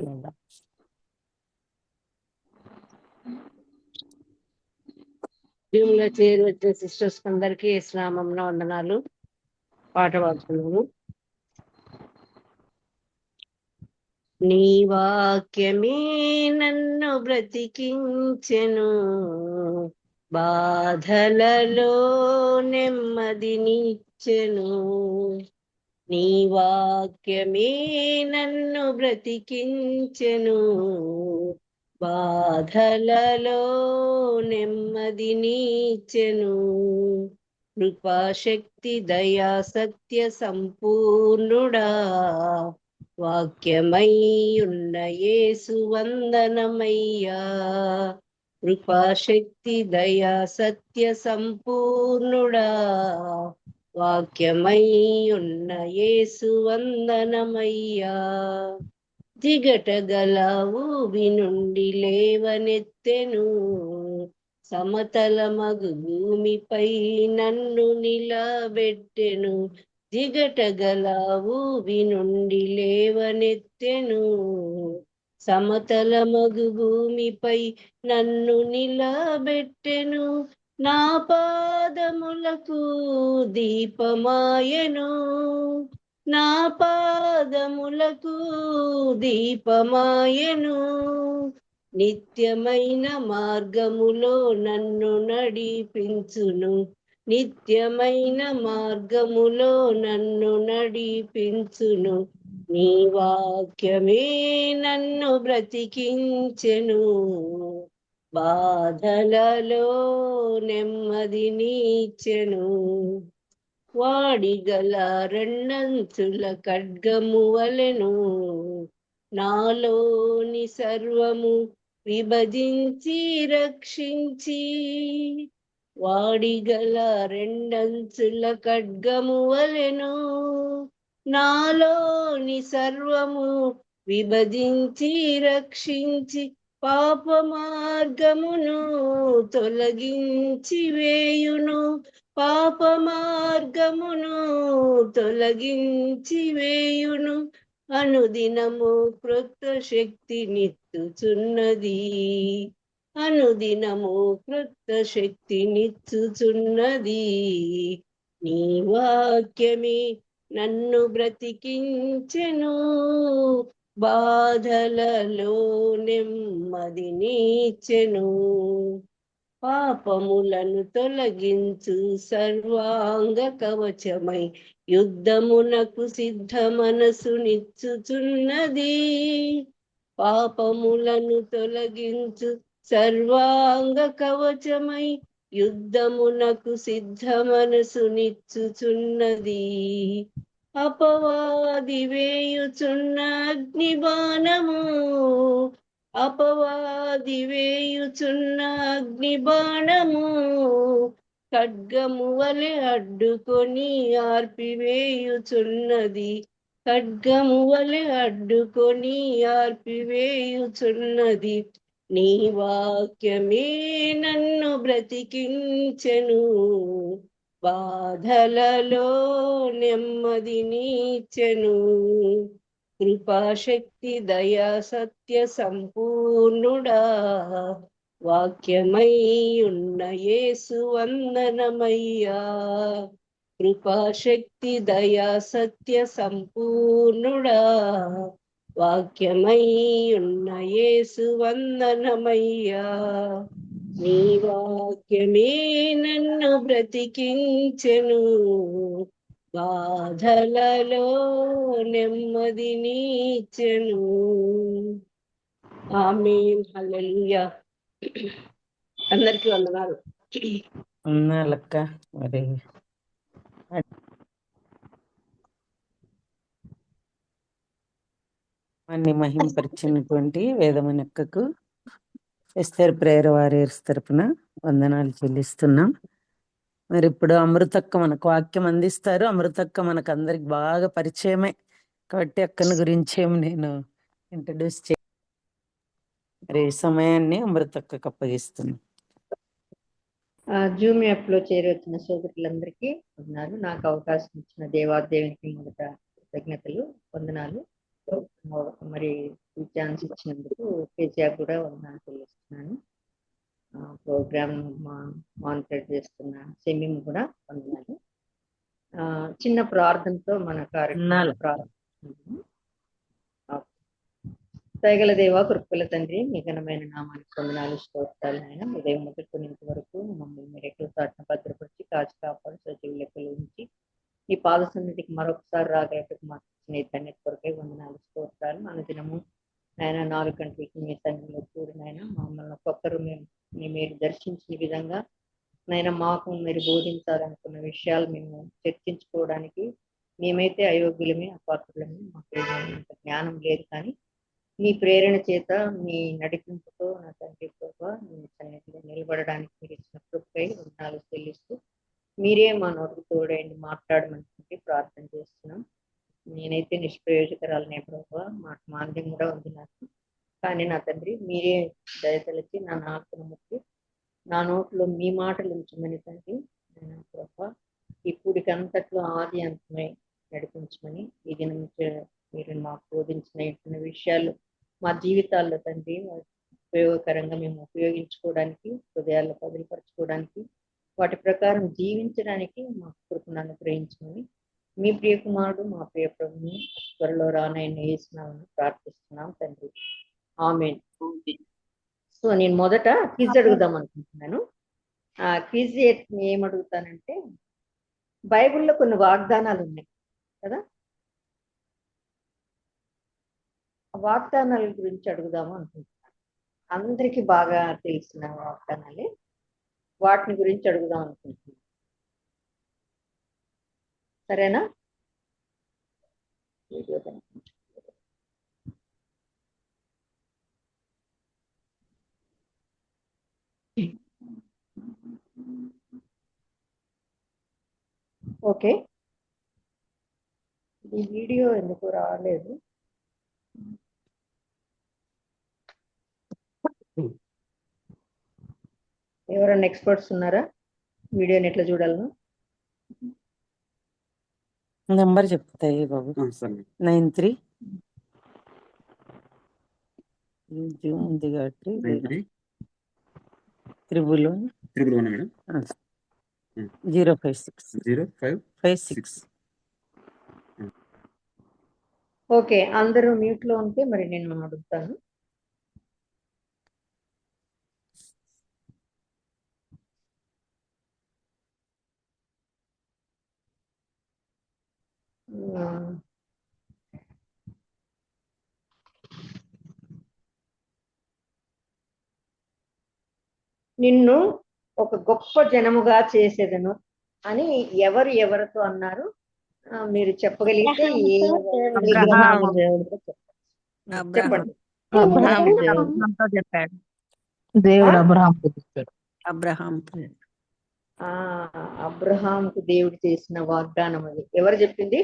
మాట్లాడదాం. జూమ్లో చేరి వచ్చిన సిస్టర్స్ అందరికీ యేసునామమున వందనాలు. పాట పాడుతున్నాము. నీ వాక్యమే నన్ను బ్రతికించెను, బాధలలో నెమ్మదినిచ్చెను. నీ వాక్యమే నన్ను బ్రతికించెను, బాధలలో నెమ్మదినిచ్చెను. కృపాశక్తి దయా సత్య సంపూర్ణుడా, వాక్యమై ఉన్న యేసు వందనమయ్యా. కృపాశక్తి దయా సత్య సంపూర్ణుడా, వాక్యమై ఉన్న యేసు వందనమయ్యా. జిగటగల ఊబి నుండి లేవనెత్తెను, సమతల మగు భూమిపై నన్ను నిలబెట్టెను. జిగటగల ఊబి నుండి లేవనెత్తెను, సమతల మగు భూమిపై నన్ను నిలబెట్టెను. నా పాదములకు దీపమాయెను, నా పాదములకు దీపమాయెను. నిత్యమైన మార్గములో నన్ను నడిపించును, నిత్యమైన మార్గములో నన్ను నడిపించును. నీ వాక్యమే నన్ను బ్రతికించెను, బాధలలో నెమ్మదినిచ్చెను. వాడిగల రెండంచుల ఖడ్గము వలెను నాలోని సర్వము విభజించి రక్షించి. వాడిగల రెండంచుల ఖడ్గము వలెను నాలోని సర్వము విభజించి రక్షించి. పాప మార్గమును తొలగించి వేయును, పాప మార్గమును తొలగించి వేయును. అనుదినము క్రొత్త శక్తినిచ్చుచున్నది, అనుదినము క్రొత్త శక్తినిచ్చుచున్నది. నీ వాక్యమే నన్ను బ్రతికించెను, బాధలలో నెమ్మదినిచ్చెను. పాపములను తొలగించు సర్వాంగ కవచమై యుద్ధమునకు సిద్ధ మనసునిచ్చుచున్నది. పాపములను తొలగించు సర్వాంగ కవచమై యుద్ధమునకు సిద్ధ మనసునిచ్చుచున్నది. అపవాది వేయుచున్న అగ్నిబాణము, అపవాది వేయుచున్న అగ్నిబాణము ఖడ్గము వలె అడ్డుకొని ఆర్పివేయుచున్నది, ఖడ్గము వలె అడ్డుకొని ఆర్పివేయుచున్నది. నీ వాక్యమే నన్ను బ్రతికించెను, బాధలలో నెమ్మదినిచ్చెను. కృపాశక్తి దయా సత్య సంపూర్ణుడా, వాక్యమై ఉన్న యేసు వందనమయ్యా. కృపాశక్తి దయా సత్య సంపూర్ణుడా, వాక్యమై ఉన్న యేసు వందనమయ్యా. నీ వాక్యమే నన్ను బ్రతికించెను, బాధలలో నెమ్మదినిచ్చెను. ఆమేన్. హల్లెలూయా. అందరికీ వందనాలు. ఉన్నాలక్క. మరి అన్ని మహింపరిచినటువంటి వేదమునక్కకు ఎస్తేర్ ప్రేయర్ వారియర్స్ తరపున వందనాలు చెల్లిస్తున్నాం. మరి ఇప్పుడు అమృతక్క మనకు వాక్యం అందిస్తారు. అమృతక్క మనకు అందరికి బాగా పరిచయమే కాబట్టి అక్కని గురించి నేను ఇంట్రడ్యూస్ మరి ఈ సమయాన్ని అమృతక్కకు అప్పగిస్తున్నాను. జూమ్ యాప్ లో చేరొచ్చిన సోదరులందరికీ వందనాలు. నాకు అవకాశం ఇచ్చిన దేవాదేవునికి మొదట కృతజ్ఞతలు, వందనాలు. మరి ఈ ఛాన్స్ ఇచ్చినందుకు కేసీఆర్ కూడా వందనాలు చెల్లిస్తున్నాను. ప్రోగ్రామ్ మానిటర్ చేస్తున్న సెమీం కూడా వందనాలు. చిన్న ప్రార్థనతో మన కార్యక్రమం ప్రారంభిస్తున్నాము. దయగల దేవ, కృపగల తండ్రి, మీ ఘనమైన నామానికి వందనాలు, స్తోత్రాలు. ఆయన ఉదయం మొదలుకొని ఇంతవరకు మమ్మల్ని మీరు ఎక్కువ చాటున భద్రపరిచి కాచి కాపాడు సజీవ లెక్కలు ఉంచి ఈ పాద సన్నిధికి మరొకసారి రాగలటకు మాకు ఇచ్చిన ఈ ధన్యత కొరకై వందనాలు, స్తోత్రాలు. అనుదినము ఆయన 4 గంటలకి మీ సన్నిధిలో కూడినైనా మమ్మల్ని ఒక్కొక్కరు మీరు దర్శించిన విధంగా నైనా మాకు మీరు బోధించాలనుకున్న విషయాలు మేము చర్చించుకోవడానికి మేమైతే అయోగ్యులమే, అపాత్రులమే, మాకు అంత జ్ఞానం లేదు. కానీ మీ ప్రేరణ చేత, మీ నడిపింపుతో నా తండ్రి కృప మీ సన్నిధిలో నిలబడడానికి మీరు ఇచ్చిన కృపై వందనాలు చెల్లిస్తూ మీరే మా నోటికి తోడైంది మాట్లాడమనుకుంటే ప్రార్థన చేస్తున్నాం. నేనైతే నిష్ప్రయోజకరాలనే ప్రభావ మాట మాంద్యం కూడా ఉంది నాకు. కానీ నా తండ్రి మీరే దయతలచి నా నాకును ముక్తి నా నోట్లో మీ మాటలు ఉంచమని తండ్రి నేను ప్రభావ ఇప్పుడికంతట్లో ఆది అంతమై నడిపించమని ఈ దినం మీరు మాకు బోధించిన విషయాలు మా జీవితాల్లో తండ్రి ఉపయోగకరంగా మేము ఉపయోగించుకోవడానికి, హృదయాల్లో పదిలిపరచుకోవడానికి, వాటి ప్రకారం జీవించడానికి మాకు కృపను అనుగ్రహించమని మీ ప్రియ కుమారుడు మా ప్రియ ప్రభుని త్వరలో రానైన యేసునామమున ప్రార్థిస్తున్నాం తండ్రి, ఆమేన్. సో నేను మొదట క్విజ్ అడుగుదాం అనుకుంటున్నాను. క్విజ్ ఏమడుగుతానంటే, బైబిల్లో కొన్ని వాగ్దానాలు ఉన్నాయి కదా, వాగ్దానాల గురించి అడుగుదాము అనుకుంటున్నాను. అందరికీ బాగా తెలిసిన వాగ్దానాలే, వాటిని గురించి అడుగుదాం అనుకుంటున్నాను. సరేనా? ఓకే, ఈ వీడియో ఎందుకు రాలేదు? ఎవరైనా ఎక్స్పర్ట్స్ ఉన్నారా వీడియోని ఎట్లా చూడాలను? నెంబర్ చెప్తాయి బాబు. 93 ఉంది కాబట్టి 056. ఓకే, అందరూ మ్యూట్ లో ఉంటే మరి నేను అడుగుతాను. నిన్ను ఒక గొప్ప జనముగా చేసేదను అని ఎవరితో అన్నారు? మీరు చెప్పగలిగితే చెప్పండి. దేవుడు అబ్రహాంకు దేవుడు చేసిన వాగ్దానం అది. ఎవరు చెప్పింది?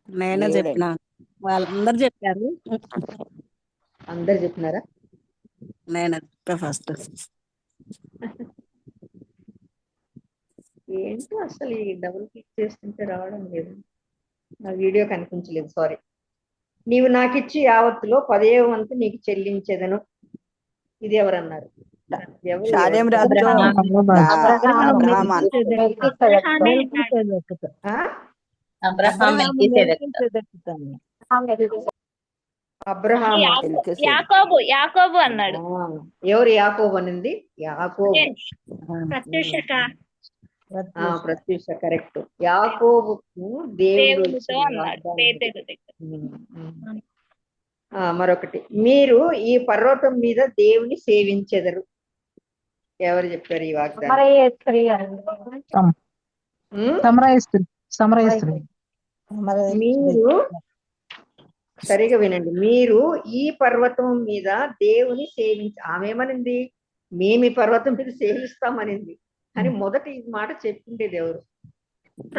నేనే చెప్పిన. వాళ్ళందరూ చెప్పారు. అందరు చెప్పినారా? నేనే ఫస్ట్. ఏంటో అసలు ఈ డబుల్ క్లిక్ చేస్తుంటే రావడం లేదు, నా వీడియో కనిపించలేదు, సారీ. నీవు నాకిచ్చి యావత్తులో 10వ వంతు నీకు చెల్లించేదను. ఇది ఎవరన్నారు? యాకోబు అన్నాడు. ఎవరు యాకోబు అనింది? యాకోబు, ప్రత్యూష, కరెక్ట్. యాకోబుకు దేవుడు. మరొకటి, మీరు ఈ పర్వతం మీద దేవుని సేవించెదరు. ఎవరు చెప్పారు ఈ వాగ్దానం? మీరు సరిగా వినండి. మీరు ఈ పర్వతం మీద దేవుని ఆమెమనింది? మేము ఈ పర్వతం మీద సేవిస్తామనింది. అని మొదటి ఈ మాట చెప్పిండేది ఎవరు?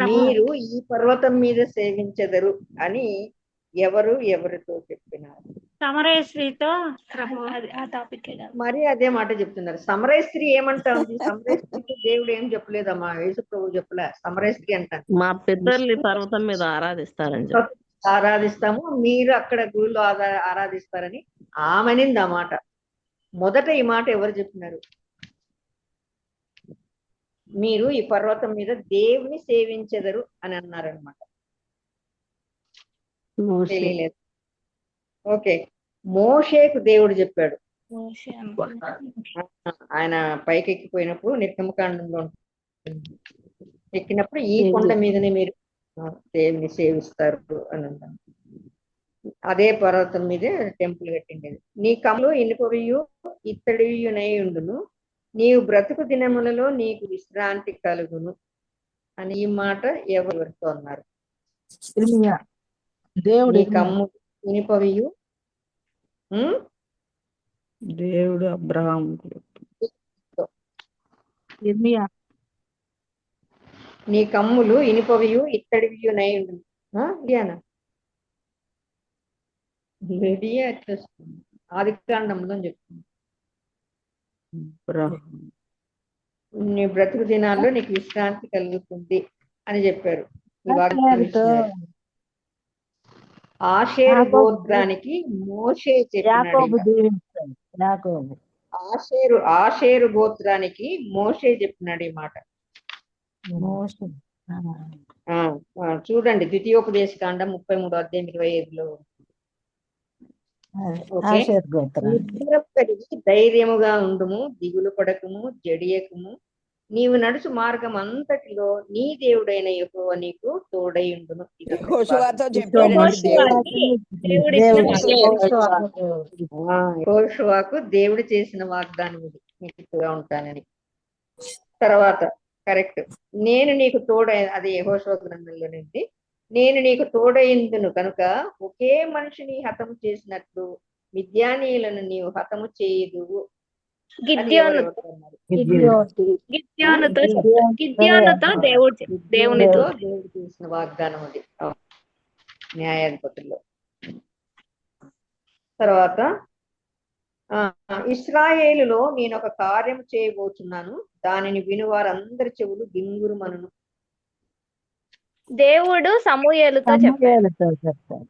మీరు ఈ పర్వతం మీద సేవించెదరు అని ఎవరితో చెప్పినారు? సమరయశ్రీతో. మరి అదే మాట చెప్తున్నారు. సమరయశ్రీ ఏమంటా ఉంది? సమరయశ్రీతో దేవుడు ఏం చెప్పలేదమ్మా, యేసు ప్రభు చెప్పలే. సమరయశ్రీ అంటాను, మా పితరులు పర్వతం మీద ఆరాధిస్తారని ఆరాధిస్తాము, మీరు అక్కడ గుళ్ళో ఆరాధిస్తారని ఆమెనింది ఆ మాట. మొదట ఈ మాట ఎవరు చెప్పినారు? మీరు ఈ పర్వతం మీద దేవుని సేవించెదరు అని అన్నారనమాట. తెలియలేదు. ఓకే, మోషేకు దేవుడు చెప్పాడు. ఆయన పైకి ఎక్కిపోయినప్పుడు నిర్గమకాండంలో ఎక్కినప్పుడు ఈ కొండ మీదనే మీరు దేవుని సేవిస్తారు అని అన్నాను. అదే పర్వతం మీదే టెంపుల్ కట్టిండేది. నీ కమ్ములు ఇనుపవియు ఇత్తడియునై ఉండును, నీవు బ్రతుకు దినములలో నీకు విశ్రాంతి కలుగును అని ఈ మాట ఎవరితో అన్నారు? దేవుడు నీ కమ్ము ఇనుపవియు దేవుడు అబ్రహాం నీ కమ్ములు ఇనుపవియు ఇత్తడివియునై ఉండును. ఆది కాండంలో చెప్తుంది. నీ బ్రతుకు దినాల్లో నీకు విశ్రాంతి కలుగుతుంది అని చెప్పారు. ఆషేరు గోత్రానికి మోషే చెప్పినాడు. ఆషేరు గోత్రానికి మోషే చెప్పినాడు ఈ మాట. చూడండి, ద్వితీయోపదేశ కాండం 33:25లో. ధైర్యముగా ఉండుము, దిగులు పడకము, జడియకము, నీవు నడుచు మార్గం అంతటిలో నీ దేవుడైన యెహోవా నీకు తోడై ఉండును. యెహోషువకు దేవుడు చేసిన వాగ్దానం ఇది, నీకుగా ఉంటానని. తర్వాత కరెక్ట్, నేను నీకు తోడై, అది యెహోషువ గ్రంథంలోనిది. నేను నీకు తోడైందును కనుక ఒకే మనిషిని హతము చేసినట్లు మిద్యానీయులను నీవు హతము చేయుదువు. దేవునితో దేవుడు చేసిన వాగ్దానం అది న్యాయాధిపతుల్లో. తర్వాత ఇశ్రాయేలులో నేను ఒక కార్యం చేయబోతున్నాను, దానిని విను వారందరి చెవులు గింగురుమనును. దేవుడు సమూయేలుతో చెప్పాడు.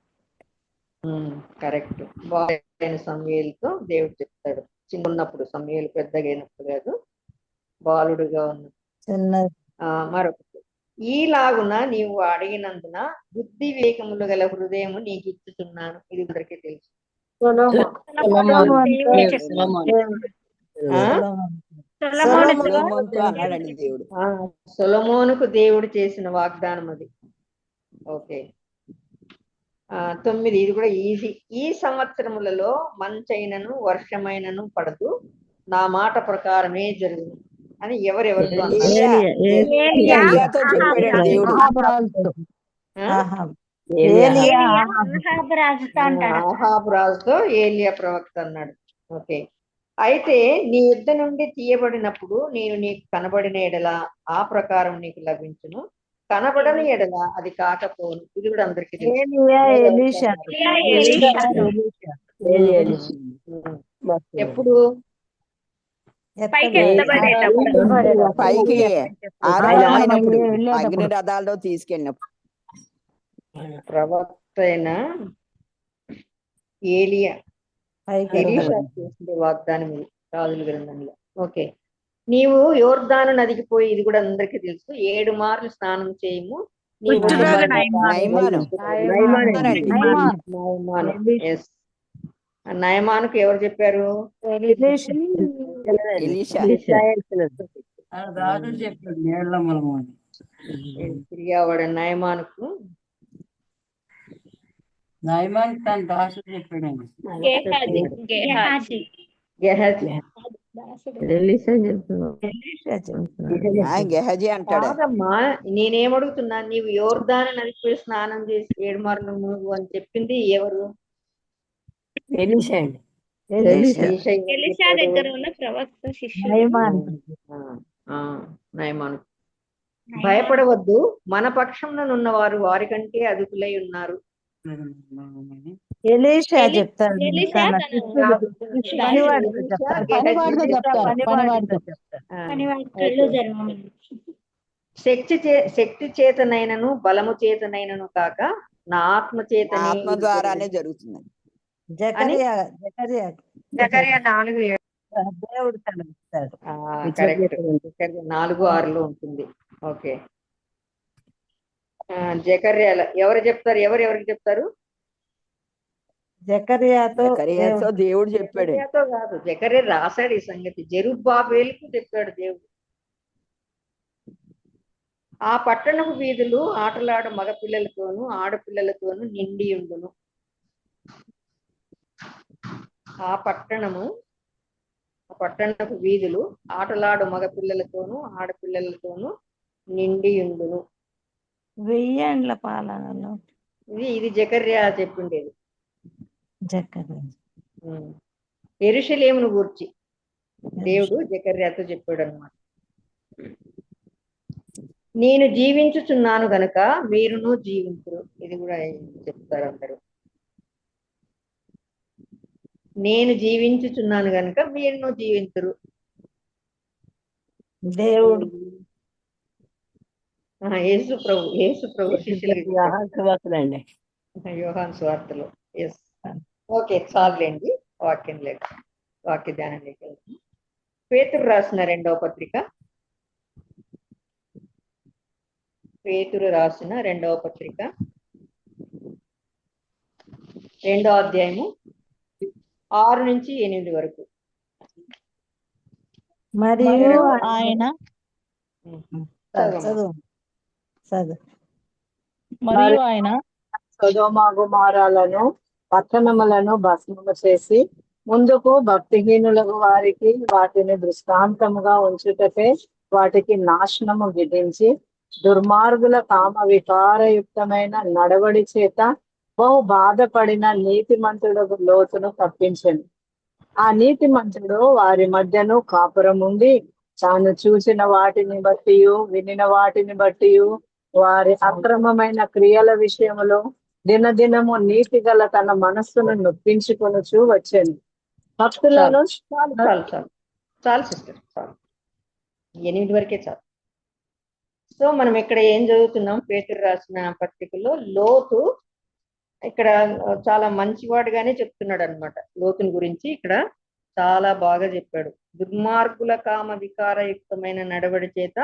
కరెక్ట్, బాలైన సమూయేలుతో దేవుడు చెప్తాడు. చిన్నప్పుడు సమూయేలు పెద్దగా అయినప్పుడు కాదు, బాలుడుగా ఉన్న. మరొకటి, ఈలాగున నీవు అడిగినందున బుద్ధి వివేకములు గల హృదయము నీకు ఇచ్చుతున్నాను. ఇది అందరికీ తెలుసు. సొలొమోనుకు దేవుడు చేసిన వాగ్దానం అది. ఓకే, 9, ఇది కూడా ఈజీ. ఈ సంవత్సరములలో మంచైనను వర్షమైనను పడదు, నా మాట ప్రకారమే జరుగును అని ఎవరెవరితో ఆహాబు రాజుతో ఏలియా ప్రవక్త అన్నాడు. ఓకే, అయితే నీ యుద్ధ నుండి తీయబడినప్పుడు నేను నీకు కనబడిన ఎడల ఆ ప్రకారం నీకు లభించును, కనబడని ఎడల అది కాకపోను. ఇది కూడా అందరికీ ఎప్పుడు పైకి అగ్ని రథాల్లో తీసుకెళ్ళినప్పుడు ప్రవక్త అయిన ఏలియా చేసిన వాగ్దానం ఇది రాజుల గ్రంథంలో. ఓకే, నీవు యోర్దాను నదికి పోయి, ఇది కూడా అందరికీ తెలుసు, 7 మార్లు స్నానం చేయము. నయమానుకు ఎవరు చెప్పారు? తిరిగావాడు నయమానుకు. తన దాసుడు చెప్పాడు. కాదమ్మా, నేనేమడుగుతున్నా, నీవు యోర్దాను నదికి పోయి స్నానం చేసి 7 మార్లు నువ్వు అని చెప్పింది ఎవరు? ఎలీషా దగ్గర ఉన్న ప్రవక్త శిష్యుడు నయమాను. భయపడవద్దు, మన పక్షంలో వారు వారికంటే అధికులై ఉన్నారు. ఎలీషా చెప్తాడు. శక్తి చేతనైనను బలము చేతనైనను కాక నా ఆత్మ చేతనే ఆత్మ ఇది ద్వారానే జరుగును. జరుగుతుంది. జకరియా జకరియా జకర్యా 4:7. దేవుడు తలపిస్తాడు. కరెక్ట్. 4:6 ఉంటుంది. ఓకే. జకర్యాల ఎవరు చెప్తారు? ఎవరికి చెప్తారు? జకరియాతో జకర్యాతో దేవుడు చెప్పాడు. జకర్యాతో కాదు, జకర్యా రాశాడు ఈ సంగతి. జెరుబ్బాబేలుకు చెప్పాడు దేవుడు. ఆ పట్టణపు వీధులు ఆటలాడు మగపిల్లలతోనూ ఆడపిల్లలతోనూ నిండి ఉండును. ఆ పట్టణపు వీధులు ఆటలాడు మగపిల్లలతోనూ ఆడపిల్లలతోనూ నిండి ఉండును. 1000 ఏండ్ల పాలనలో ఇది జకర్యా చెప్పిండేది. జకరియా యెరూషలేమును గూర్చి దేవుడు జకర్యాతో చెప్పాడు అన్నమాట. నేను జీవించుచున్నాను గనుక మీరును జీవించురు. ఇది కూడా చెప్తారు అందరూ. నేను జీవించుచున్నాను గనుక మీరును జీవించురు. దేవుడు యేసు ప్రభు శిష్యులకి సువార్తలండి. యోహాను సువార్తలో. ఎస్. ఓకే, చాలండి. వాక్య ధ్యానంలోకి వెళ్తాం. పేతురు రాసిన రెండవ పత్రిక. పేతురు రాసిన రెండవ పత్రిక 2వ అధ్యాయము 6 నుంచి 8 వరకు. మరియు ఆయన మరియు ఆయన సొదొమ గుమొర్రాలను పట్టణములను భస్మము చేసి ముందుకు భక్తిహీనులకు వారికి వాటిని దృష్టాంతముగా ఉంచుటకే వాటికి నాశనము విధించి దుర్మార్గుల కామ వికారయుక్తమైన నడవడి చేత బహు బాధపడిన నీతిమంతుడు లోతును తప్పించెను. ఆ నీతిమంతుడు వారి మధ్యను కాపురం ఉండి తాను చూసిన వాటిని బట్టి వినిన వాటిని బట్టి వారి అక్రమమైన క్రియల విషయంలో దినదినము నీతి గల తన మనస్సును నొప్పించుకొనుచు వచ్చాను. భక్తులను చాలు సిస్టర్, చాలు. 8 వరకే చాలు. సో మనం ఇక్కడ ఏం చదువుతున్నాం? పేతురు రాసిన పత్రికలో లోతు ఇక్కడ చాలా మంచివాడుగానే చెప్తున్నాడు అనమాట. లోతుని గురించి ఇక్కడ చాలా బాగా చెప్పాడు. దుర్మార్గుల కామ వికారయుక్తమైన నడవడి చేత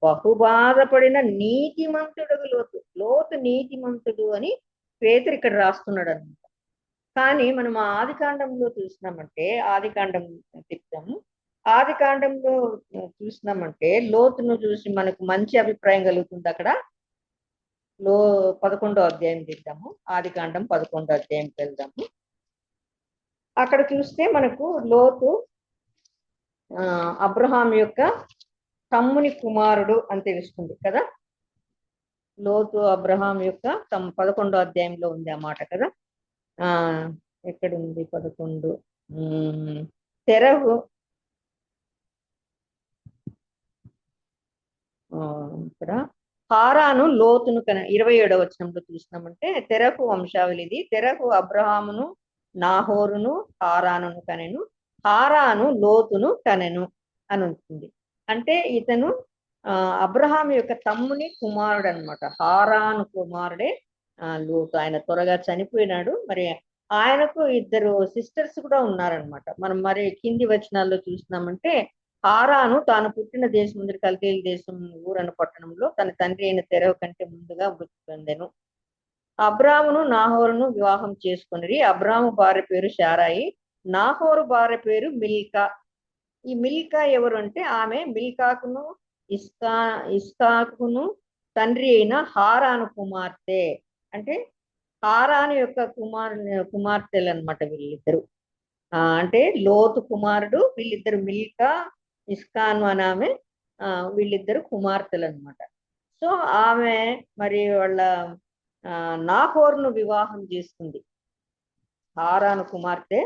బహుబాధపడిన నీతిమంతుడు లోతు నీతిమంతుడు అని పేతురు ఇక్కడ రాస్తున్నాడు అనమాట. కానీ మనం ఆదికాండంలో చూసినామంటే, ఆదికాండం చెప్తాము, ఆదికాండంలో చూసినామంటే లోతును చూసి మనకు మంచి అభిప్రాయం కలుగుతుంది. అక్కడ 11వ అధ్యాయం తీద్దాము. ఆదికాండం 11వ అధ్యాయంకి వెళ్దాము. అక్కడ చూస్తే మనకు లోతు అబ్రహాం యొక్క తమ్ముని కుమారుడు అని తెలుస్తుంది కదా. లోతు అబ్రహాం యొక్క 11వ అధ్యాయంలో ఉంది ఆ మాట కదా. ఎక్కడుంది 11? తెరహు ఇక్కడ హారాను లోతును 27వ వచనంలో చూసినామంటే తెరహు వంశావళిది. తెరహు అబ్రహామును నాహోరును హారానును కనెను, హారాను లోతును కనెను అని ఉంటుంది. అంటే ఇతను అబ్రహాం యొక్క తమ్ముని కుమారుడు అనమాట. హారాను కుమారుడే లోతు. ఆయన త్వరగా చనిపోయినాడు. మరి ఆయనకు 2 సిస్టర్స్ కూడా ఉన్నారనమాట. మనం మరి కింది వచనాల్లో చూసినామంటే హారాను తాను పుట్టిన దేశం కల్దీయుల దేశం ఊరను పట్టణంలో తన తండ్రి అయిన తెరహు కంటే ముందుగా మృతి పొందెను. అబ్రామును నాహోరును వివాహం చేసుకుని అబ్రాము భార్య పేరు శారాయి, నాహోరు భార్య పేరు మిల్కా. ఈ మిల్కా ఎవరు అంటే ఆమె మిల్కాకును ఇస్కాకును తండ్రి అయిన హారాను కుమార్తె. అంటే హారాను యొక్క కుమార్తెలు అనమాట వీళ్ళిద్దరు. అంటే లోతు కుమారుడు వీళ్ళిద్దరు, మిల్కా ఇస్కాను అని ఆమె, వీళ్ళిద్దరు కుమార్తెలు అనమాట. సో ఆమె మరి వాళ్ళ నాహోరును వివాహం చేసుకుంది. హారాను కుమార్తె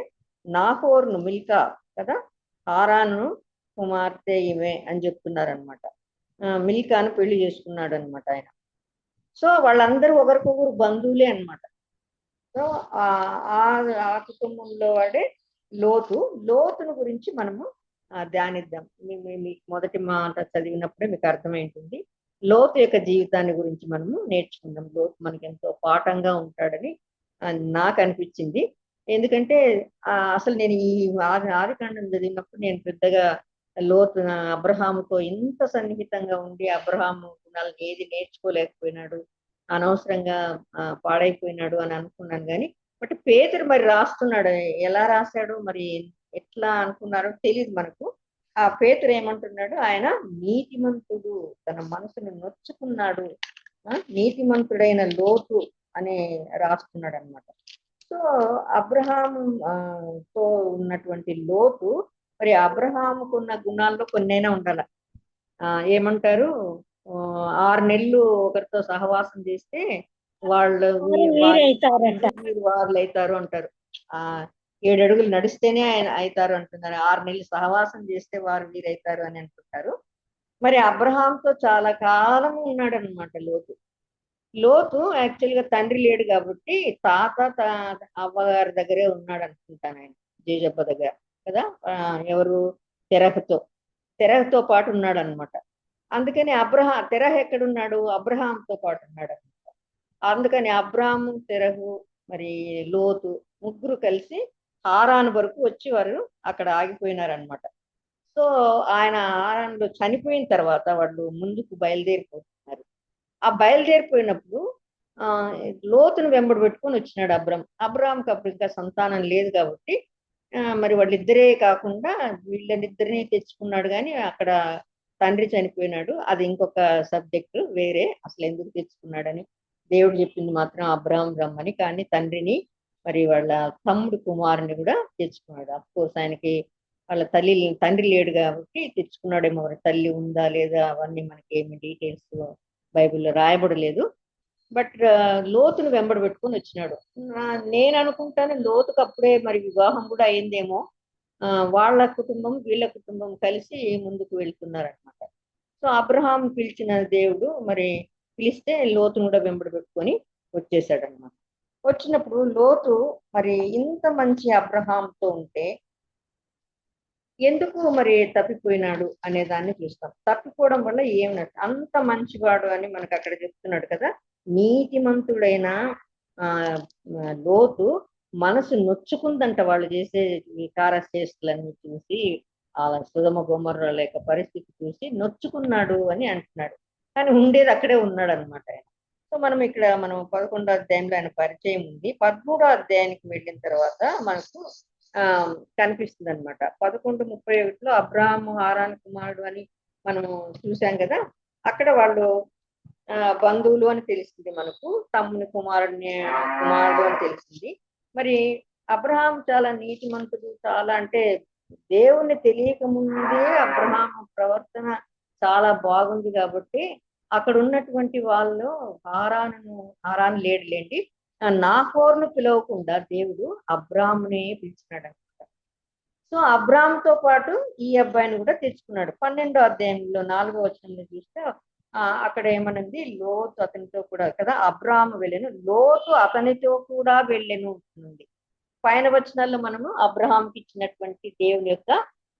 నాహోరును, మిల్కా కదా, హారాను కుమార్తె ఈమె అని చెప్తున్నారనమాట. మిల్కాను పెళ్లి చేసుకున్నాడు అనమాట ఆయన. సో వాళ్ళందరూ ఒకరికొకరు బంధువులే అనమాట. సో ఆ కుటుంబంలో వాడే లోతును గురించి మనము ధ్యానిద్దాం. మీకు మొదటి మాట చదివినప్పుడే మీకు అర్థమైంటుంది. లోతు యొక్క జీవితాన్ని గురించి మనము నేర్చుకుందాం. లోతు మనకి ఎంతో పాఠంగా ఉంటాడని నాకు అనిపించింది. ఎందుకంటే అసలు నేను ఈ ఆదికాండం చదివినప్పుడు నేను పెద్దగా లోతు అబ్రహాముతో ఇంత సన్నిహితంగా ఉండి అబ్రహాము గుణాలను ఏది నేర్చుకోలేకపోయినాడు, అనవసరంగా పాడైపోయినాడు అని అనుకున్నాను. కానీ బట్ పేతురు మరి రాస్తున్నాడు, ఎలా రాశాడు మరి ఎట్లా అనుకున్నారో తెలియదు మనకు. ఆ పేతురు ఏమంటున్నాడు, ఆయన నీతిమంతుడు, తన మనసును నొచ్చుకున్నాడు, నీతిమంతుడైన లోతు అనే రాస్తున్నాడు అనమాట. సో అబ్రహాం తో ఉన్నటువంటి లోతు మరి అబ్రహాముకున్న గుణాల్లో కొన్నైనా ఉండాల. ఏమంటారు, 6 నెలలు ఒకరితో సహవాసం చేస్తే వాళ్ళు వాళ్ళు అవుతారు అంటారు. 7 అడుగులు నడిస్తేనే అవుతారు అంటున్నారు. 6 నెలలు సహవాసం చేస్తే వారు వీరైతారు అని అంటుంటారు. మరి అబ్రహాంతో చాలా కాలం ఉన్నాడు అనమాట లోతు. లోతు యాక్చువల్ గా తండ్రి లేడు కాబట్టి తాత అవ్వగారి దగ్గరే ఉన్నాడు అనుకుంటాను, ఆయన జేజబ్బ దగ్గర కదా. ఎవరు, తెరహతో పాటు ఉన్నాడు అనమాట. అందుకని తెరహ ఎక్కడున్నాడు, అబ్రహాంతో పాటు ఉన్నాడు అనమాట. అందుకని అబ్రాము, తెరహు, మరి లోతు ముగ్గురు కలిసి హారాను వరకు వచ్చి వారు అక్కడ ఆగిపోయినారనమాట. సో ఆయన హారాన్లో చనిపోయిన తర్వాత వాళ్ళు ముందుకు బయలుదేరిపోతున్నారు. ఆ బయలుదేరిపోయినప్పుడు లోతును వెంబడి పెట్టుకొని వచ్చినాడు అబ్రాహాంకి అప్పుడు ఇంకా సంతానం లేదు కాబట్టి మరి వాళ్ళిద్దరే కాకుండా వీళ్ళనిద్దరినీ తెచ్చుకున్నాడు. కానీ అక్కడ తండ్రి చనిపోయినాడు, అది ఇంకొక సబ్జెక్టు వేరే. అసలు ఎందుకు తెచ్చుకున్నాడని దేవుడు చెప్పింది మాత్రం అబ్రాహాం రమ్మని. కానీ తండ్రిని మరి వాళ్ళ తమ్ముడు కుమారుని కూడా తెచ్చుకున్నాడు. అఫ్కోర్స్ ఆయనకి వాళ్ళ తండ్రి లేడు కాబట్టి తెచ్చుకున్నాడేమో. తల్లి ఉందా లేదా అవన్నీ మనకి ఏమి డీటెయిల్స్ బైబిల్లో రాయబడలేదు. బట్ లోతును వెంబడి పెట్టుకొని వచ్చినాడు. నేను అనుకుంటాను లోతుకు అప్పుడే మరి వివాహం కూడా అయిందేమో. వాళ్ళ కుటుంబం వీళ్ళ కుటుంబం కలిసి ముందుకు వెళ్తున్నారనమాట. సో అబ్రహాం పిలిచిన దేవుడు మరి పిలిస్తే లోతును కూడా వెంబడి పెట్టుకొని వచ్చేసాడు అనమాట. వచ్చినప్పుడు లోతు మరి ఇంత మంచి అబ్రహాంతో ఉంటే ఎందుకు మరి తప్పిపోయినాడు అనే దాన్ని చూస్తాం. తప్పిపోవడం వల్ల ఏమినట్టు, అంత మంచివాడు అని మనకు అక్కడ చెప్తున్నాడు కదా. నీతిమంతుడైన లోతు మనసు నొచ్చుకుందంట వాళ్ళు చేసే కారచేష్టలన్నీ చూసి, ఆ సుధమ గొమర్రాల యొక్క పరిస్థితి చూసి నొచ్చుకున్నాడు అని అంటున్నాడు. కానీ ఉండేది అక్కడే ఉన్నాడు అనమాట ఆయన. సో మనం 11వ అధ్యాయంలో ఆయన పరిచయం ఉంది. 13వ అధ్యాయానికి వెళ్ళిన తర్వాత మనకు కనిపిస్తుంది అనమాట. 11:31లో అబ్రాహాము హారాను కుమారుడు అని మనం చూసాం కదా. అక్కడ వాళ్ళు బంధువులు అని తెలిసింది మనకు, తమ్ముని కుమారుడు అని తెలిసింది. మరి అబ్రహాం చాలా నీతిమంతుడు, చాలా అంటే దేవుణ్ణి తెలియక ముందే అబ్రహాము ప్రవర్తన చాలా బాగుంది కాబట్టి అక్కడ ఉన్నటువంటి వాళ్ళు హారాను లేడులేండి, నాహోరును పిలవకుండా దేవుడు అబ్రామునే పిలిచినాడు అనమాట. సో అబ్రామ్తో పాటు ఈ అబ్బాయిని కూడా తెచ్చుకున్నాడు. 12వ అధ్యాయంలో 4వ వచనంలో చూస్తే అక్కడ ఏమనుంది, లోతు అతనితో కూడా కదా, అబ్రాము వెళ్ళెను, లోతు అతనితో కూడా వెళ్ళెను ఉంది. పైన వచనాల్లో మనము అబ్రహాంకి ఇచ్చినటువంటి దేవుని యొక్క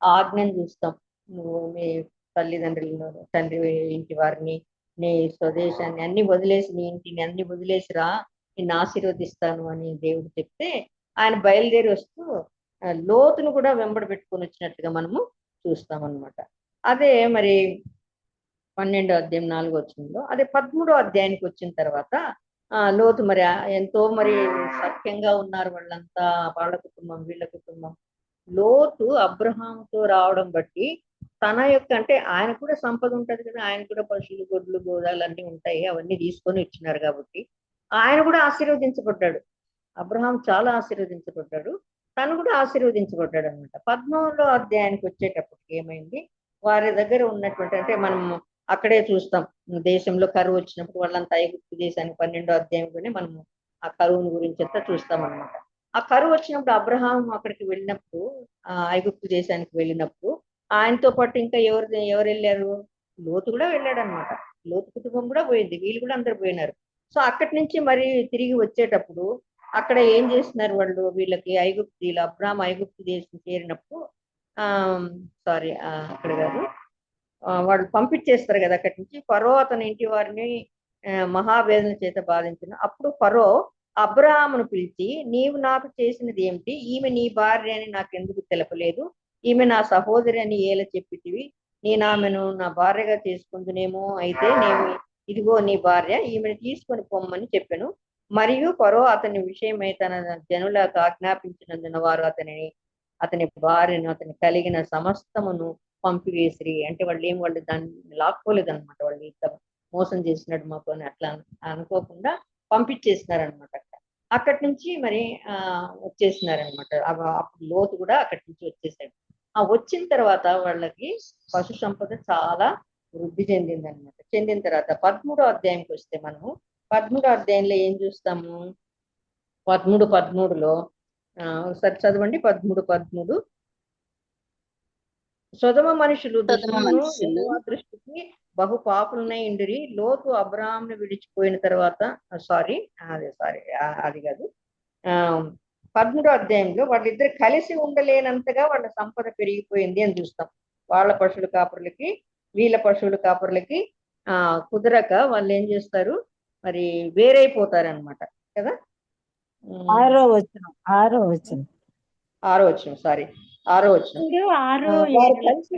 ఆజ్ఞను చూస్తాం. నువ్వు నీ తల్లిదండ్రులను, తండ్రి ఇంటి వారిని, నీ స్వదేశాన్ని అన్ని వదిలేసి, నీ ఇంటిని అన్ని వదిలేసి రా, నిన్ను ఆశీర్వదిస్తాను అని దేవుడు చెప్తే ఆయన బయలుదేరి వస్తూ లోతును కూడా వెంబడి పెట్టుకొని వచ్చినట్టుగా మనము చూస్తామన్నమాట. అదే మరి 12వ అధ్యాయం 4వ వచనంలో. అదే 13వ అధ్యాయానికి వచ్చిన తర్వాత లోతు మరి ఎంతో మరి సఖ్యంగా ఉన్నారు వాళ్ళంతా, వాళ్ళ కుటుంబం వీళ్ళ కుటుంబం. లోతు అబ్రహాంతో రావడం బట్టి తన యొక్క, అంటే ఆయన కూడా సంపద ఉంటది కదా, ఆయన కూడా పశువులు, గొడ్లు, గోదాలు అన్నీ ఉంటాయి, అవన్నీ తీసుకొని ఇచ్చినారు కాబట్టి ఆయన కూడా ఆశీర్వదించబడ్డాడు. అబ్రహాం చాలా ఆశీర్వదించబడ్డాడు, తను కూడా ఆశీర్వదించబడ్డాడు అనమాట. 13వ అధ్యాయానికి వచ్చేటప్పటికి ఏమైంది, వారి దగ్గర ఉన్నటువంటి, అంటే మనం అక్కడే చూస్తాం దేశంలో కరువు వచ్చినప్పుడు వాళ్ళంతా ఐగుప్తు దేశానికి 12వ అధ్యాయంలోనే మనము ఆ కరువుని గురించి అంతా చూస్తాం అనమాట. ఆ కరువు వచ్చినప్పుడు అబ్రహాం అక్కడికి వెళ్ళినప్పుడు, ఐగుప్తు దేశానికి వెళ్ళినప్పుడు ఆయనతో పాటు ఇంకా ఎవరు వెళ్ళారు, లోతు కూడా వెళ్ళాడు అనమాట. లోతు కుటుంబం కూడా పోయింది, వీళ్ళు కూడా అందరు పోయినారు. సో అక్కడి నుంచి మరి తిరిగి వచ్చేటప్పుడు అక్కడ ఏం చేస్తున్నారు వాళ్ళు, వీళ్ళకి అబ్రాహాం ఐగుప్తు దేశం చేరినప్పుడు అక్కడ కాదు, వాళ్ళు పంపించేస్తారు కదా అక్కడి నుంచి. ఫరో అతని ఇంటి వారిని మహావేదన చేత బాధించిన. అప్పుడు ఫరో అబ్రాహామును పిలిచి, నీవు నాకు చేసినది ఏమిటి? ఈమె నీ భార్య అని నాకు ఎందుకు తెలపలేదు? ఈమె నా సహోదరి అని ఏల చెప్పితివి. నేను ఆమెను నా భార్యగా చేసుకుందునేమో. అయితే నేను ఇదిగో నీ భార్య, ఈమెను తీసుకొని పొమ్మని చెప్పాను. మరియు ఫరో అతని విషయమై తన జనులకు ఆజ్ఞాపించినందున వారు అతని భార్యను, అతని కలిగిన సమస్తమును పంపివేసిరి. అంటే వాళ్ళు దాన్ని లాక్కోలేదు అనమాట. వాళ్ళు ఇంత మోసం చేసినట్టు మాకు అని అట్లా అనుకోకుండా పంపించేసినారనమాట. అక్కడి నుంచి మరి వచ్చేసినారనమాట. అప్పుడు లోతు కూడా అక్కడి నుంచి వచ్చేసాడు. వచ్చిన తర్వాత వాళ్ళకి పశు సంపద చాలా వృద్ధి చెందింది అనమాట. చెందిన తర్వాత 13వ అధ్యాయంకి వస్తే మనము 13వ అధ్యాయంలో ఏం చూస్తాము? 13:13లో ఒకసారి చదవండి. 13:13 సొదొమ మనుషులు యెహోవా దృష్టికి బహు పాపులనై ఉండిరి. లోతు అబ్రాహామును విడిచిపోయిన తర్వాత అది కాదు 13వ అధ్యాయంలో వాళ్ళిద్దరు కలిసి ఉండలేనంతగా వాళ్ళ సంపద పెరిగిపోయింది అని చూస్తాం. వాళ్ళ పశువుల కాపురులకి వీళ్ళ పశువుల కాపురులకి కుదరక వాళ్ళు ఏం చేస్తారు, మరి వేరైపోతారు అనమాట కదా. 6వ వచనం వారు కలిసి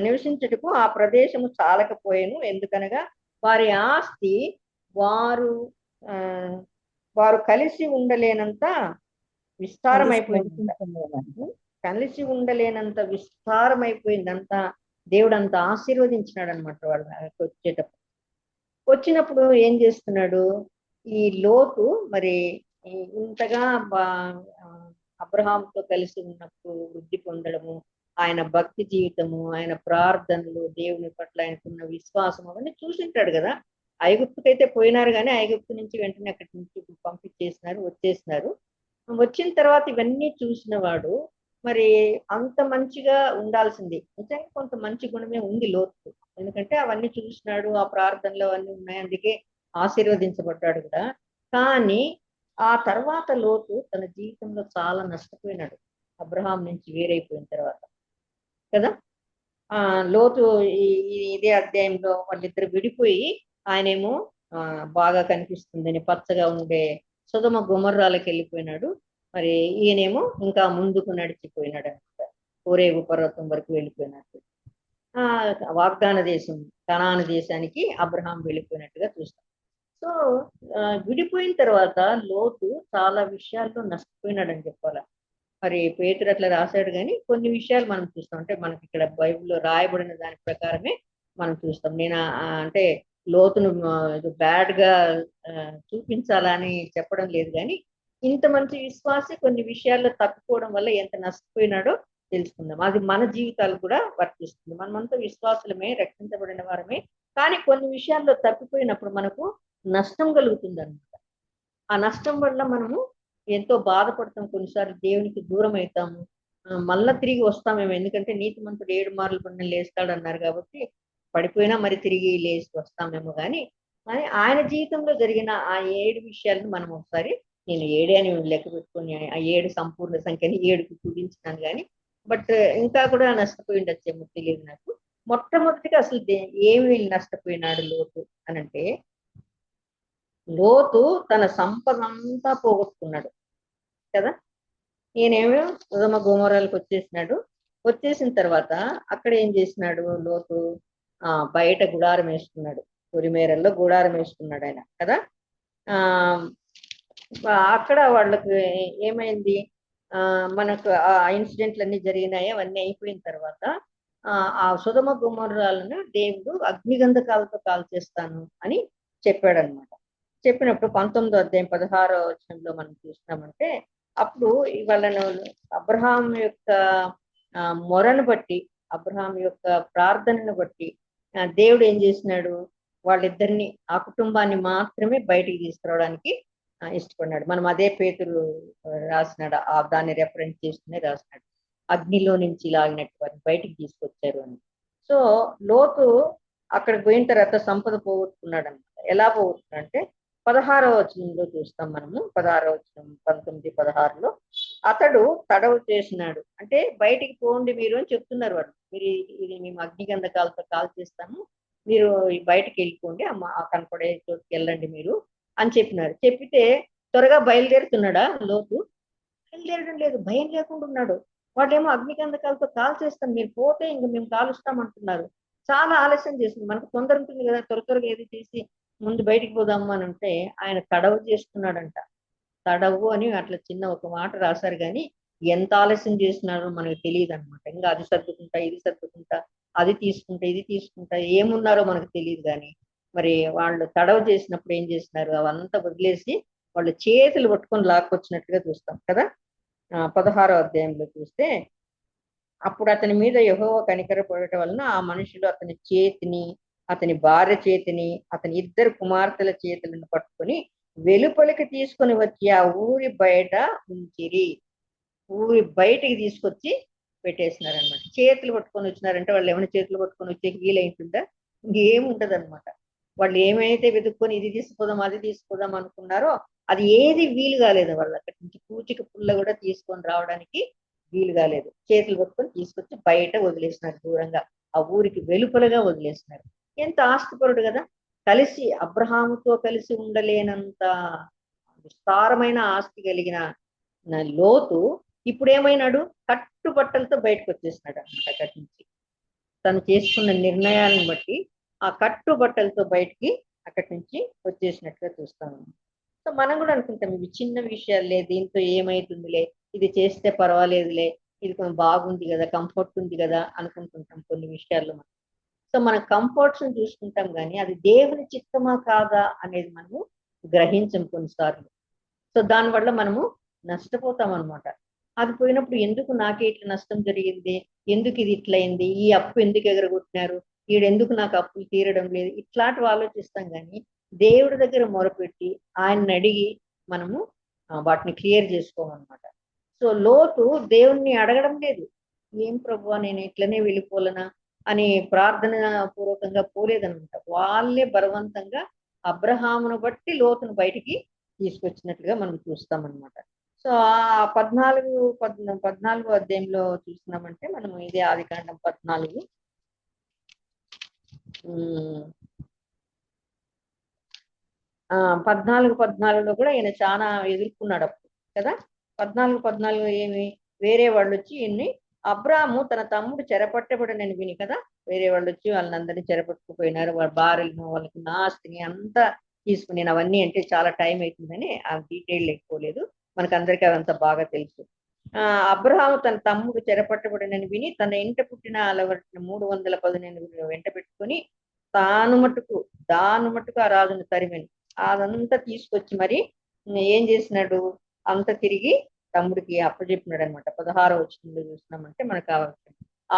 నివసించుటకు ఆ ప్రదేశము చాలకపోయేను. ఎందుకనగా వారి ఆస్తి వారు కలిసి ఉండలేనంత విస్తారమైపోయిందంతా. దేవుడు అంత ఆశీర్వదించినాడు అనమాట వాళ్ళకి. వచ్చినప్పుడు ఏం చేస్తున్నాడు ఈ లోతు, మరి ఇంతగా అబ్రహాంతో కలిసి ఉన్నప్పుడు వృద్ధి పొందడము, ఆయన భక్తి జీవితము, ఆయన ప్రార్థనలు, దేవుని పట్ల ఆయనకున్న విశ్వాసం అవన్నీ చూసింటాడు కదా. ఐగుప్తుకైతే పోయినారు, కానీ ఐగుప్తు నుంచి వెంటనే అక్కడి నుంచి వచ్చేసినారు. వచ్చిన తర్వాత ఇవన్నీ చూసిన వాడు మరి అంత మంచిగా ఉండాల్సింది. నిజంగా కొంత మంచి గుణమే ఉంది లోతు, ఎందుకంటే అవన్నీ చూసినాడు, ఆ ప్రార్థనలు అవన్నీ ఉన్నాయి, అందుకే ఆశీర్వదించబడ్డాడు కూడా. కానీ ఆ తర్వాత లోతు తన జీవితంలో చాలా నష్టపోయినాడు అబ్రహాం నుంచి వేరైపోయిన తర్వాత కదా. లోతు ఇదే అధ్యాయంలో వాళ్ళిద్దరు విడిపోయి, ఆయనేమో బాగా కనిపిస్తుందని పచ్చగా ఉండే సొదొమ గొమొర్రాలకు వెళ్ళిపోయినాడు. మరి ఈయనేమో ఇంకా ముందుకు నడిచిపోయినాడు అనమాట. హోరేబు పర్వతం వరకు వెళ్ళిపోయినట్టు. వాగ్దాన దేశం కనాను దేశానికి అబ్రహాం వెళ్ళిపోయినట్టుగా చూస్తాం. సో విడిపోయిన తర్వాత లోతు చాలా విషయాల్లో నష్టపోయినాడని చెప్పాలా. మరి పేతురు అట్లా రాశాడు, కానీ కొన్ని విషయాలు మనం చూస్తాం. అంటే మనకి ఇక్కడ బైబిల్లో రాయబడిన దాని ప్రకారమే మనం చూస్తాం. నేను అంటే లోతును బ్యాడ్ గా చూపించాలని చెప్పడం లేదు, కానీ ఇంత మంచి విశ్వాసి కొన్ని విషయాల్లో తప్పుకోవడం వల్ల ఎంత నష్టపోయినాడో తెలుసుకుందాం. అది మన జీవితాలు కూడా వర్తిస్తుంది. మనమంతా విశ్వాసులమే, రక్షించబడిన వారమే, కానీ కొన్ని విషయాల్లో తప్పిపోయినప్పుడు మనకు నష్టం కలుగుతుంది అనమాట. ఆ నష్టం వల్ల మనము ఎంతో బాధపడతాం, కొన్నిసార్లు దేవునికి దూరం అవుతాము, మళ్ళా తిరిగి వస్తామేమో. ఎందుకంటే నీతిమంతుడు 7 మార్లు పడిన లేస్తాడు అన్నారు కాబట్టి పడిపోయినా మరి తిరిగి లేచి వస్తామేమో. కానీ ఆయన జీవితంలో జరిగిన ఆ 7 విషయాలను మనం ఒకసారి, నేను 7 అని లెక్క పెట్టుకొని ఆ 7 సంపూర్ణ సంఖ్యని 7కు కుదించినాను, కానీ బట్ ఇంకా కూడా నష్టపోయి ఉండొచ్చేమో తెలియదు నాకు. మొట్టమొదటిగా అసలు ఏమి నష్టపోయినాడు లోతు అనంటే, లోతు తన సంపద అంతా పోగొట్టుకున్నాడు కదా. నేనేమో సొదొమ గొమొర్రాలకు వచ్చేసిన తర్వాత అక్కడ ఏం చేసినాడు లోతు, బయట గుడారం వేసుకున్నాడు, పొలిమేరల్లో గుడారం వేసుకున్నాడు ఆయన కదా. అక్కడ వాళ్ళకి ఏమైంది, మనకు ఆ ఇన్సిడెంట్లు అన్ని జరిగినాయి. అవన్నీ అయిపోయిన తర్వాత ఆ సొదొమ గొమొర్రాలను దేవుడు అగ్నిగంధకాలతో కాల్చేస్తాను అని చెప్పాడనమాట. చెప్పినప్పుడు 19వ అధ్యాయం 16వ వచనంలో మనం చూసినామంటే, అప్పుడు వాళ్ళను అబ్రహాం యొక్క మొరను బట్టి, అబ్రహాం యొక్క ప్రార్థనను బట్టి దేవుడు ఏం చేసినాడు, వాళ్ళిద్దరిని, ఆ కుటుంబాన్ని మాత్రమే బయటికి తీసుకురావడానికి ఇష్టపడినాడు. మనం అదే పేతురు రాసినాడు, దాన్ని రెఫరెన్స్ చేసుకునే రాసినాడు, అగ్నిలో నుంచి లాగినట్టు వారిని బయటికి తీసుకొచ్చారు అని. సో లోతు అక్కడికి పోయిన తర్వాత సంపద పోగొట్టుకున్నాడు అనమాట. ఎలా పోగొట్టుకున్నాడు అంటే 16వ వచనంలో చూస్తాం మనము. 16వ వచనం 19, 16లో అతడు తడవు చేసినాడు. అంటే బయటికి పోండి మీరు అని చెప్తున్నారు వాళ్ళు. మీరు ఇది మేము అగ్నిగంధకాలతో కాల్ చేస్తాము, మీరు బయటికి వెళ్ళిపోండి, ఆ కనపడే చోటుకి వెళ్ళండి మీరు అని చెప్పినారు. చెప్పితే త్వరగా బయలుదేరుతున్నాడా లోతు? బయలుదేరడం లేదు, భయం లేకుండా ఉన్నాడు. వాళ్ళేమో అగ్నిగంధకాలతో కాల్ చేస్తాం, మీరు పోతే ఇంక మేము కాలుస్తాం అంటున్నారు. చాలా ఆలస్యం చేస్తుంది. మనకు తొందర ఉంటుంది కదా, త్వరగా ఏది చేసి ముందు బయటికి పోదాము అని అంటే ఆయన తడవు చేస్తున్నాడంట. తడవు అని అట్లా చిన్న ఒక మాట రాశారు, కానీ ఎంత ఆలస్యం చేస్తున్నారో మనకు తెలియదు అనమాట. ఇంకా అది సర్దుకుంటా, ఇది సర్దుకుంటా, అది తీసుకుంటా, ఇది తీసుకుంటా ఏమున్నారో మనకు తెలియదు. కానీ మరి వాళ్ళు తడవు చేసినప్పుడు ఏం చేస్తున్నారు, అవంతా వదిలేసి వాళ్ళు చేతులు పట్టుకొని లాక్కొచ్చినట్టుగా చూస్తాం కదా. 16వ అధ్యాయంలో చూస్తే, అప్పుడు అతని మీద యెహోవా కనికరపడటం వలన ఆ మనుషులు అతని చేతిని, అతని భార్య చేతిని, అతని 2 కుమార్తెల చేతులను పట్టుకొని వెలుపలికి తీసుకొని వచ్చి ఆ ఊరి బయట ఉంచిరి. ఊరి బయటికి తీసుకొచ్చి పెట్టేసినారనమాట. చేతులు పట్టుకొని వచ్చినారంటే వాళ్ళు ఏమైనా చేతులు పట్టుకొని వచ్చే వీలైంటుందా? ఇంకేముంటది అనమాట. వాళ్ళు ఏమైతే వెతుక్కొని ఇది తీసుకుపోదాం, అది తీసుకుపోదాం అనుకున్నారో అది ఏది వీలు కాలేదు. వాళ్ళు అక్కడి నుంచి పూచిక పుల్ల కూడా తీసుకొని రావడానికి వీలు కాలేదు. చేతులు పట్టుకొని తీసుకొచ్చి బయట వదిలేసినారు, దూరంగా ఆ ఊరికి వెలుపలగా వదిలేసినారు. ఎంత ఆస్తిపరుడు కదా. కలిసి అబ్రహాముతో కలిసి ఉండలేనంత విస్తారమైన ఆస్తి కలిగిన లోతు ఇప్పుడు ఏమైనాడు, కట్టుబట్టలతో బయటకు వచ్చేసినాడు అనమాట. అక్కడి నుంచి తను చేసుకున్న నిర్ణయాలను బట్టి ఆ కట్టుబట్టలతో బయటికి అక్కడి నుంచి వచ్చేసినట్టుగా చూస్తాము. సో మనం కూడా అనుకుంటాం ఇవి చిన్న విషయాలే, దీంతో ఏమైతుందిలే, ఇది చేస్తే పర్వాలేదులే, ఇది కొంచెం బాగుంది కదా, కంఫర్ట్ ఉంది కదా అనుకుంటుంటాం కొన్ని విషయాల్లో మనం. సో మన కంఫర్ట్స్ చూసుకుంటాం, కానీ అది దేవుని చిత్తమా కాదా అనేది మనము గ్రహించం కొన్నిసార్లు. సో దానివల్ల మనము నష్టపోతాం అనమాట. అది పోయినప్పుడు ఎందుకు నాకే ఇట్లా నష్టం జరిగింది, ఎందుకు ఇది ఇట్లా అయింది, ఈ అప్పు ఎందుకు ఎగరగొట్టినారు, ఈడెందుకు నాకు అప్పులు తీరడం లేదు, ఇట్లాంటివి ఆలోచిస్తాం. కానీ దేవుడి దగ్గర మొరపెట్టి ఆయన్ని అడిగి మనము వాటిని క్లియర్ చేసుకోమన్నమాట. సో లోతు దేవుణ్ణి అడగడం లేదు, ఏం ప్రభువా నేను ఇట్లనే వెళ్ళిపోలనా అని ప్రార్థన పూర్వకంగా పోలేదనమాట. వాళ్ళే బలవంతంగా అబ్రహామును బట్టి లోతును బయటికి తీసుకొచ్చినట్లుగా మనం చూస్తామన్నమాట. సో ఆ 14వ అధ్యాయంలో చూస్తున్నామంటే మనం ఇదే ఆదికాండం 14 14లో కూడా ఈయన చాలా ఎదుర్కొన్నాడు అప్పుడు కదా. 14 ఏమి, వేరే వాళ్ళు వచ్చి ఈయన్ని, అబ్రాము తన తమ్ముడు చెరపట్టబడనని విని కదా, వేరే వాళ్ళు వచ్చి వాళ్ళందరినీ చెరపట్టుకుపోయినారు, వాళ్ళ భార్యలను, వాళ్ళకి ఆస్తిని అంతా తీసుకుని. నేను అవన్నీ అంటే చాలా టైం అవుతుందని ఆ డీటెయిల్ లేకపోలేదు, మనకు అందరికీ అదంతా బాగా తెలుసు. అబ్రహాము తన తమ్ముడు చెరపట్టబడనని విని తన ఇంట పుట్టిన 318 వెంట పెట్టుకొని దాని మట్టుకు ఆ రాజును తరిమని అదంతా తీసుకొచ్చి మరి ఏం చేసినాడు, అంత తిరిగి తమ్ముడికి అప్పచెప్పినాడు అనమాట. 16వ వచనంలో చూసినామంటే మనకు కావాల్సిన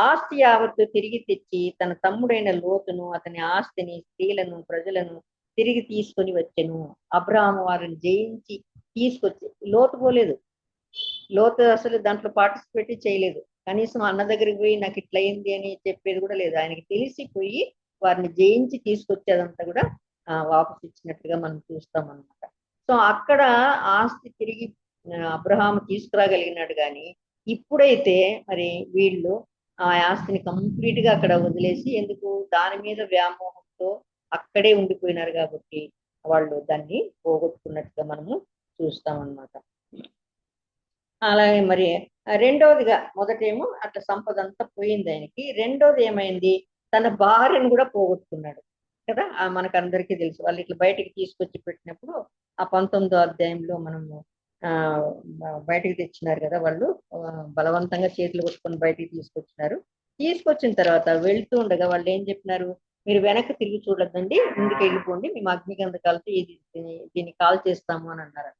ఆస్తి యావత్తు తిరిగి తెచ్చి తన తమ్ముడైన లోతును, అతని ఆస్తిని, స్త్రీలను, ప్రజలను తిరిగి తీసుకొని వచ్చెను. అబ్రహాము వారిని జయించి తీసుకొచ్చి, లోతు పోలేదు, లోతు అసలు దాంట్లో పార్టిసిపేట్ చేయలేదు. కనీసం అన్న దగ్గరికి పోయి నాకు ఇట్లా అయింది అని చెప్పేది కూడా లేదు. ఆయనకి తెలిసిపోయి వారిని జయించి తీసుకొచ్చేదంతా కూడా వాపసు ఇచ్చినట్టుగా మనం చూస్తాం అన్నమాట. సో అక్కడ ఆస్తి తిరిగి అబ్రహాము తీసుకురాగలిగినాడు. కానీ ఇప్పుడైతే మరి వీళ్ళు ఆ ఆస్తిని కంప్లీట్ గా అక్కడ వదిలేసి, ఎందుకు దాని మీద వ్యామోహంతో అక్కడే ఉండిపోయినారు కాబట్టి వాళ్ళు దాన్ని పోగొట్టుకున్నట్టుగా మనము చూస్తామన్నమాట. అలాగే మరి రెండవదిగా, మొదటేమో అట్లా సంపద అంతా పోయింది ఆయనకి. రెండోది ఏమైంది, తన భార్యను కూడా పోగొట్టుకున్నాడు కదా. మనకు అందరికీ తెలుసు. వాళ్ళు ఇట్లా బయటికి తీసుకొచ్చి పెట్టినప్పుడు ఆ 19వ అధ్యాయంలో మనము బయటికి తెచ్చినారు కదా, వాళ్ళు బలవంతంగా చేతులు కొట్టుకొని బయటికి తీసుకొచ్చినారు. తీసుకొచ్చిన తర్వాత వెళ్తూ ఉండగా వాళ్ళు ఏం చెప్పినారు, మీరు వెనక్కి తిరిగి చూడొద్దండి, ముందుకు వెళ్ళిపోండి, మేము అగ్నిగంధకాలతో దీన్ని కాల్ చేస్తాము అని అన్నారు.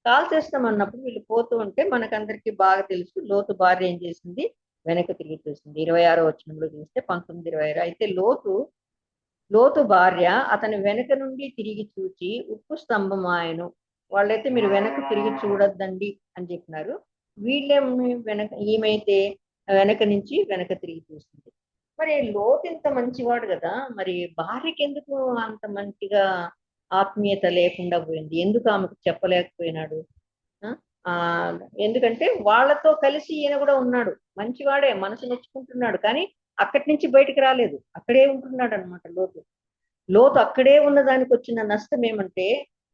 కాల్ చేస్తాం అన్నప్పుడు వీళ్ళు పోతూ ఉంటే మనకందరికీ బాగా తెలుసు, లోతు భార్య ఏం చేసింది, వెనక్కి తిరిగి చూసింది. 26వ వచనంలో చూస్తే 19:26. అయితే లోతు భార్య అతని వెనక నుండి తిరిగి చూచి ఉప్పు స్తంభం ఆయను. వాళ్ళైతే మీరు వెనక్కి తిరిగి చూడొద్దండి అని చెప్పినారు. వీళ్ళేమి ఈమెయితే వెనక నుంచి వెనక తిరిగి చూసింది. మరి లోతు ఇంత మంచివాడు కదా, మరి భార్యకి ఎందుకు అంత మంచిగా ఆత్మీయత లేకుండా పోయింది, ఎందుకు ఆమెకు చెప్పలేకపోయినాడు? ఎందుకంటే వాళ్ళతో కలిసి ఈయన కూడా ఉన్నాడు, మంచివాడే, మనసు నొచ్చుకుంటున్నాడు, కానీ అక్కడి నుంచి బయటికి రాలేదు, అక్కడే ఉంటున్నాడు అనమాట లోతు అక్కడే ఉన్న దానికి వచ్చిన నష్టం ఏమంటే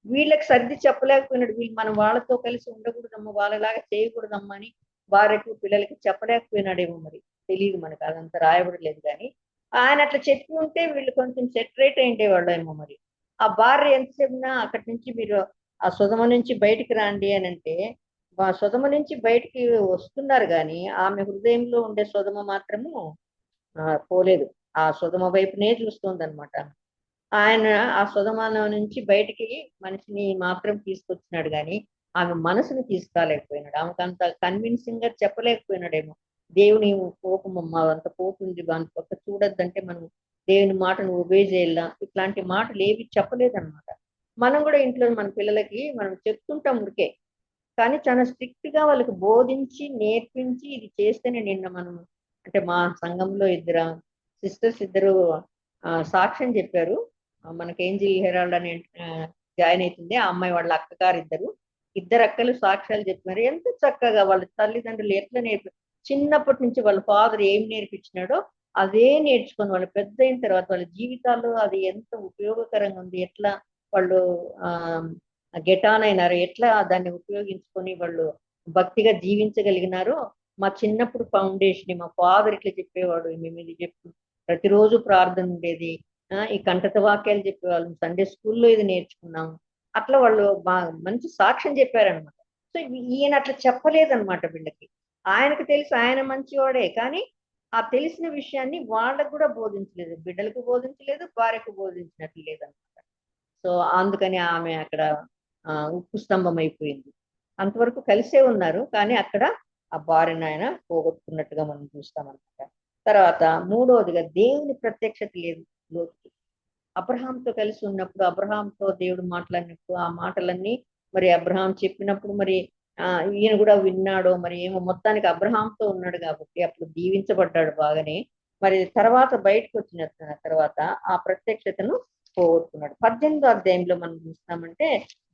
వీళ్ళకి సర్ది చెప్పలేకపోయినాడు. వీళ్ళు మనం వాళ్ళతో కలిసి ఉండకూడదమ్మా, వాళ్ళలాగా చేయకూడదమ్మా అని భార్యకు పిల్లలకి చెప్పలేకపోయినాడేమో, మరి తెలియదు మనకు, అదంతా రాయబడలేదు. కానీ ఆయన అట్లా చెప్పి ఉంటే వీళ్ళు కొంచెం సెటరేట్ అయిండేవాళ్ళు ఏమో. మరి ఆ భార్య ఎంత చెప్పినా అక్కడి నుంచి మీరు ఆ సుధమ నుంచి బయటికి రండి అని అంటే ఆ సుధమ నుంచి బయటికి వస్తున్నారు, కానీ ఆమె హృదయంలో ఉండే సుధమ మాత్రము పోలేదు, ఆ సుధమ వైపునే చూస్తుంది అనమాట. ఆయన ఆ సుధమానం నుంచి బయటికి మనిషిని మాత్రం తీసుకొచ్చినాడు, కానీ ఆమె మనసుని తీసుకురాలేకపోయినాడు. ఆమెకు అంత కన్విన్సింగ్ గా చెప్పలేకపోయినాడేమో. దేవుని కోపమమ్మ అంత పోతుంది, అంత పక్క చూడొద్దంటే మనం దేవుని మాటను ఒబే చేయాల, ఇట్లాంటి మాటలు ఏవి చెప్పలేదన్నమాట. మనం కూడా ఇంట్లో మన పిల్లలకి మనం చెప్తుంటాం ఊరికే, కానీ చాలా స్ట్రిక్ట్ గా వాళ్ళకి బోధించి నేర్పించి ఇది చేస్తేనే. నిన్న మనం అంటే మా సంఘంలో సిస్టర్స్ ఇద్దరు సాక్ష్యం చెప్పారు. మనకి ఏంజిల్ హెరాల్డ్ అని జాయిన్ అవుతుంది, ఆ అమ్మాయి వాళ్ళ అక్కగారు ఇద్దరు అక్కలు సాక్ష్యాలు చెప్పినారు. ఎంత చక్కగా వాళ్ళ తల్లిదండ్రులు ఎట్లా చిన్నప్పటి నుంచి వాళ్ళ ఫాదర్ ఏం నేర్పించినాడో అదే నేర్చుకొని వాళ్ళు పెద్ద అయిన తర్వాత వాళ్ళ జీవితాల్లో అది ఎంత ఉపయోగకరంగా ఉంది, ఎట్లా వాళ్ళు గెటాన్ అయినారు, ఎట్లా దాన్ని ఉపయోగించుకొని వాళ్ళు భక్తిగా జీవించగలిగినారో. మా చిన్నప్పుడు ఫౌండేషన్ మా ఫాదర్ ఇట్లా చెప్పేవాడు, మేము ఇది చెప్పు, ప్రతిరోజు ప్రార్థన ఉండేది, ఈ కంఠత వాక్యాలు చెప్పేవాళ్ళం, సండే స్కూల్లో ఇది నేర్చుకున్నాం, అట్లా వాళ్ళు బాగా మంచి సాక్ష్యం చెప్పారనమాట. సో ఈయన అట్లా చెప్పలేదన్నమాట వీళ్ళకి. ఆయనకు తెలుసు ఆయన మంచివాడే, కానీ ఆ తెలిసిన విషయాన్ని వాళ్ళకు కూడా బోధించలేదు, బిడ్డలకు బోధించలేదు, భార్యకు బోధించినట్లు లేదనమాట. సో అందుకని ఆమె అక్కడ ఉప్పు స్తంభం అయిపోయింది. అంతవరకు కలిసే ఉన్నారు, కానీ అక్కడ ఆ భార్యను ఆయన పోగొట్టుకున్నట్టుగా మనం చూస్తామన్నమాట. తర్వాత మూడవదిగా దేవుని ప్రత్యక్షత లేదు లోతుకి. అబ్రహాంతో కలిసి ఉన్నప్పుడు, అబ్రహాంతో దేవుడు మాట్లాడినప్పుడు ఆ మాటలన్నీ మరి అబ్రహాం చెప్పినప్పుడు మరి ఈయన కూడా విన్నాడో మరి ఏమో, మొత్తానికి అబ్రహాంతో ఉన్నాడు కాబట్టి అప్పుడు దీవించబడ్డాడు బాగానే. మరి తర్వాత బయటకు వచ్చిన తర్వాత ఆ ప్రత్యక్షతను పోగొట్టుకున్నాడు. 18వ అధ్యాయంలో మనం చూస్తామంటే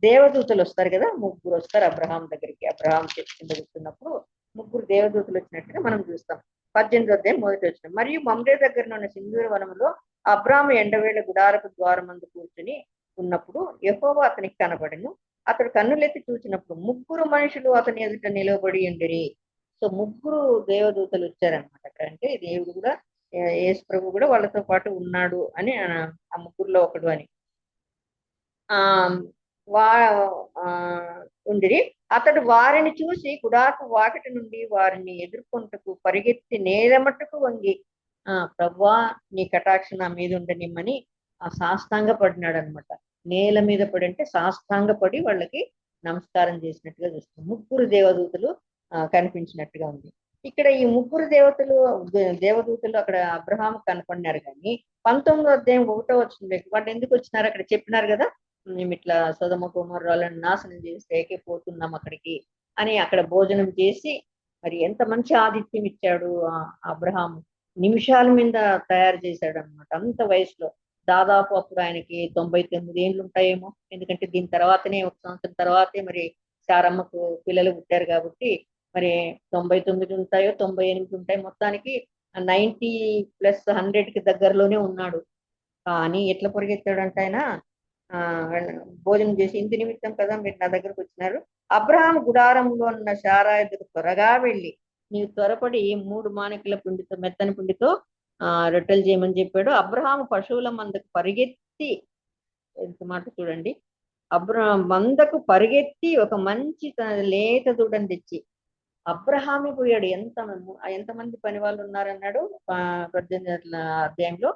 దేవదూతలు వస్తారు కదా, ముగ్గురు వస్తారు అబ్రహాం దగ్గరికి. అబ్రహాం చెప్తున్నప్పుడు ముగ్గురు దేవదూతలు వచ్చినట్టుగా మనం చూస్తాం. 18వ అధ్యాయం మొదటి వచ్చిన, మరియు మమ్రే దగ్గర ఉన్న సింధూర వనంలో అబ్రాము ఎండవేళ గుడారపు ద్వారమందు కూర్చుని ఉన్నప్పుడు యెహోవా అతనికి కనబడెను. అతడు కన్నులెత్తి చూసినప్పుడు ముగ్గురు మనుషులు అతని ఎదుట నిలబడి ఉండిరి. సో ముగ్గురు దేవదూతలు వచ్చారనమాట. అంటే దేవుడు కూడా, యేసు ప్రభు కూడా వాళ్ళతో పాటు ఉన్నాడు అని, ఆ ముగ్గురులో ఒకడు అని ఉండిరి. అతడు వారిని చూసి గుడారపు వాకిటి నుండి వారిని ఎదుర్కొంటకు పరిగెత్తి నేల మట్టుకు వంగి ప్రభువా నీ కటాక్ష నా మీద ఉండనిమ్మని సాష్టాంగ పడినాడు అనమాట. నేల మీద పడి అంటే సాష్టాంగ పడి వాళ్ళకి నమస్కారం చేసినట్టుగా చూస్తాం. ముగ్గురు దేవదూతలు కనిపించినట్టుగా ఉంది. ఇక్కడ ఈ ముగ్గురు దేవదూతలు అక్కడ అబ్రహాం కనపడినారు, కానీ 19వ అధ్యాయం 1వ వచనంలో వాళ్ళు ఎందుకు వచ్చినారు అక్కడ చెప్పినారు కదా, మేము ఇట్లా సొదొమ గొమొర్రాలను నాశనం చేసి పోతున్నాం అక్కడికి అని అక్కడ భోజనం చేసి మరి ఎంత మంచి ఆతిథ్యం ఇచ్చాడు అబ్రహాం. నిమిషాల మీద తయారు చేశాడు అనమాట. అంత వయసులో దాదాపు అప్పుడు ఆయనకి 99 ఏళ్ళు ఉంటాయేమో, ఎందుకంటే దీని తర్వాతనే 1 సంవత్సరం తర్వాతే మరి శారమ్మకు పిల్లలు పుట్టారు కాబట్టి మరి 99 ఉంటాయో 98 ఉంటాయి, మొత్తానికి 90+100కి దగ్గరలోనే ఉన్నాడు. కానీ ఎట్లా పరిగెత్తాడంటే ఆయన భోజనం చేసి, ఇంటి నిమిత్తం కదా మీరు నా దగ్గరకు వచ్చినారు, అబ్రహాం గుడారంలో ఉన్న శారా ఎదురు త్వరగా వెళ్ళి నీవు త్వరపడి 3 మానికల పిండితో మెత్తని పిండితో రొట్టెలు చేయమని చెప్పాడు. అబ్రహాం పశువుల మందకు పరిగెత్తి, ఎంత మాట చూడండి, అబ్రహాం మందకు పరిగెత్తి ఒక మంచి లేత దూడని తెచ్చి అబ్రహామే పోయాడు. ఎంతమంది పని వాళ్ళు ఉన్నారన్నాడు 18వ అధ్యాయంలో.